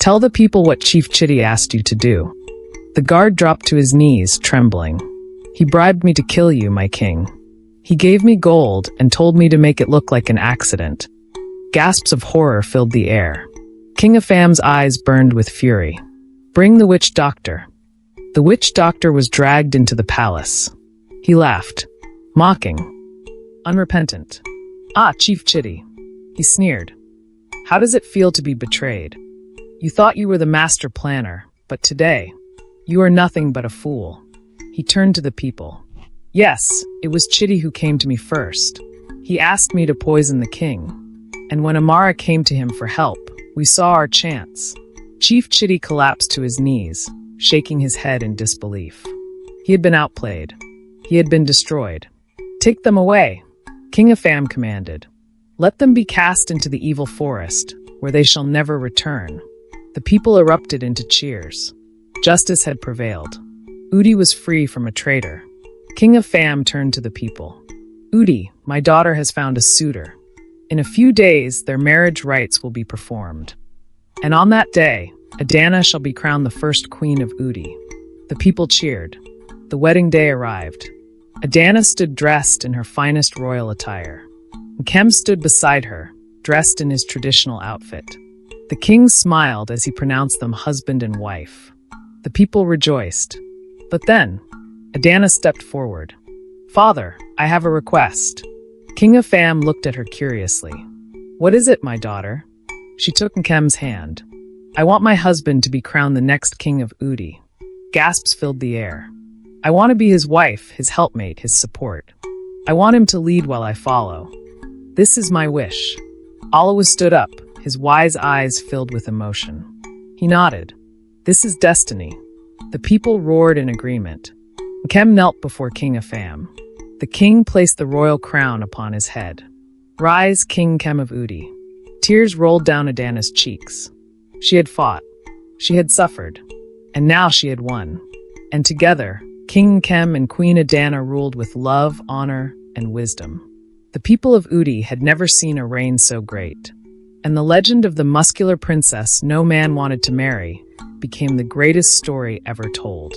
"Tell the people what Chief Chitty asked you to do." The guard dropped to his knees, trembling. "He bribed me to kill you, my king. He gave me gold and told me to make it look like an accident." Gasps of horror filled the air. King Nkhem's eyes burned with fury. "Bring the witch doctor." The witch doctor was dragged into the palace. He laughed, mocking, unrepentant. "Ah, Chief Chitty," he sneered. "How does it feel to be betrayed? You thought you were the master planner, but today, you are nothing but a fool." He turned to the people. "Yes, it was Chitty who came to me first. He asked me to poison the king. And when Amara came to him for help, we saw our chance." Chief Chitty collapsed to his knees, shaking his head in disbelief. He had been outplayed. He had been destroyed. "Take them away," King Nkem commanded. "Let them be cast into the evil forest, where they shall never return." The people erupted into cheers. Justice had prevailed. Udi was free from a traitor. King Nkem turned to the people. "Udi, my daughter has found a suitor. In a few days, their marriage rites will be performed. And on that day, Adanna shall be crowned the first queen of Udi. The people cheered. The wedding day arrived. Adanna stood dressed in her finest royal attire. Nkem stood beside her, dressed in his traditional outfit. The king smiled as he pronounced them husband and wife. The people rejoiced. But then, Adanna stepped forward. "Father, I have a request." King Afam looked at her curiously. "What is it, my daughter?" She took Nkem's hand. "I want my husband to be crowned the next king of Udi." Gasps filled the air. "I want to be his wife, his helpmate, his support. I want him to lead while I follow. This is my wish." Alawa stood up, his wise eyes filled with emotion. He nodded. "This is destiny." The people roared in agreement. Nkem knelt before King Afam. The king placed the royal crown upon his head. "Rise, King Nkem of Udi." Tears rolled down Adanna's cheeks. She had fought. She had suffered. And now she had won. And together, King Nkem and Queen Adanna ruled with love, honor, and wisdom. The people of Udi had never seen a reign so great. And the legend of the muscular princess no man wanted to marry became the greatest story ever told.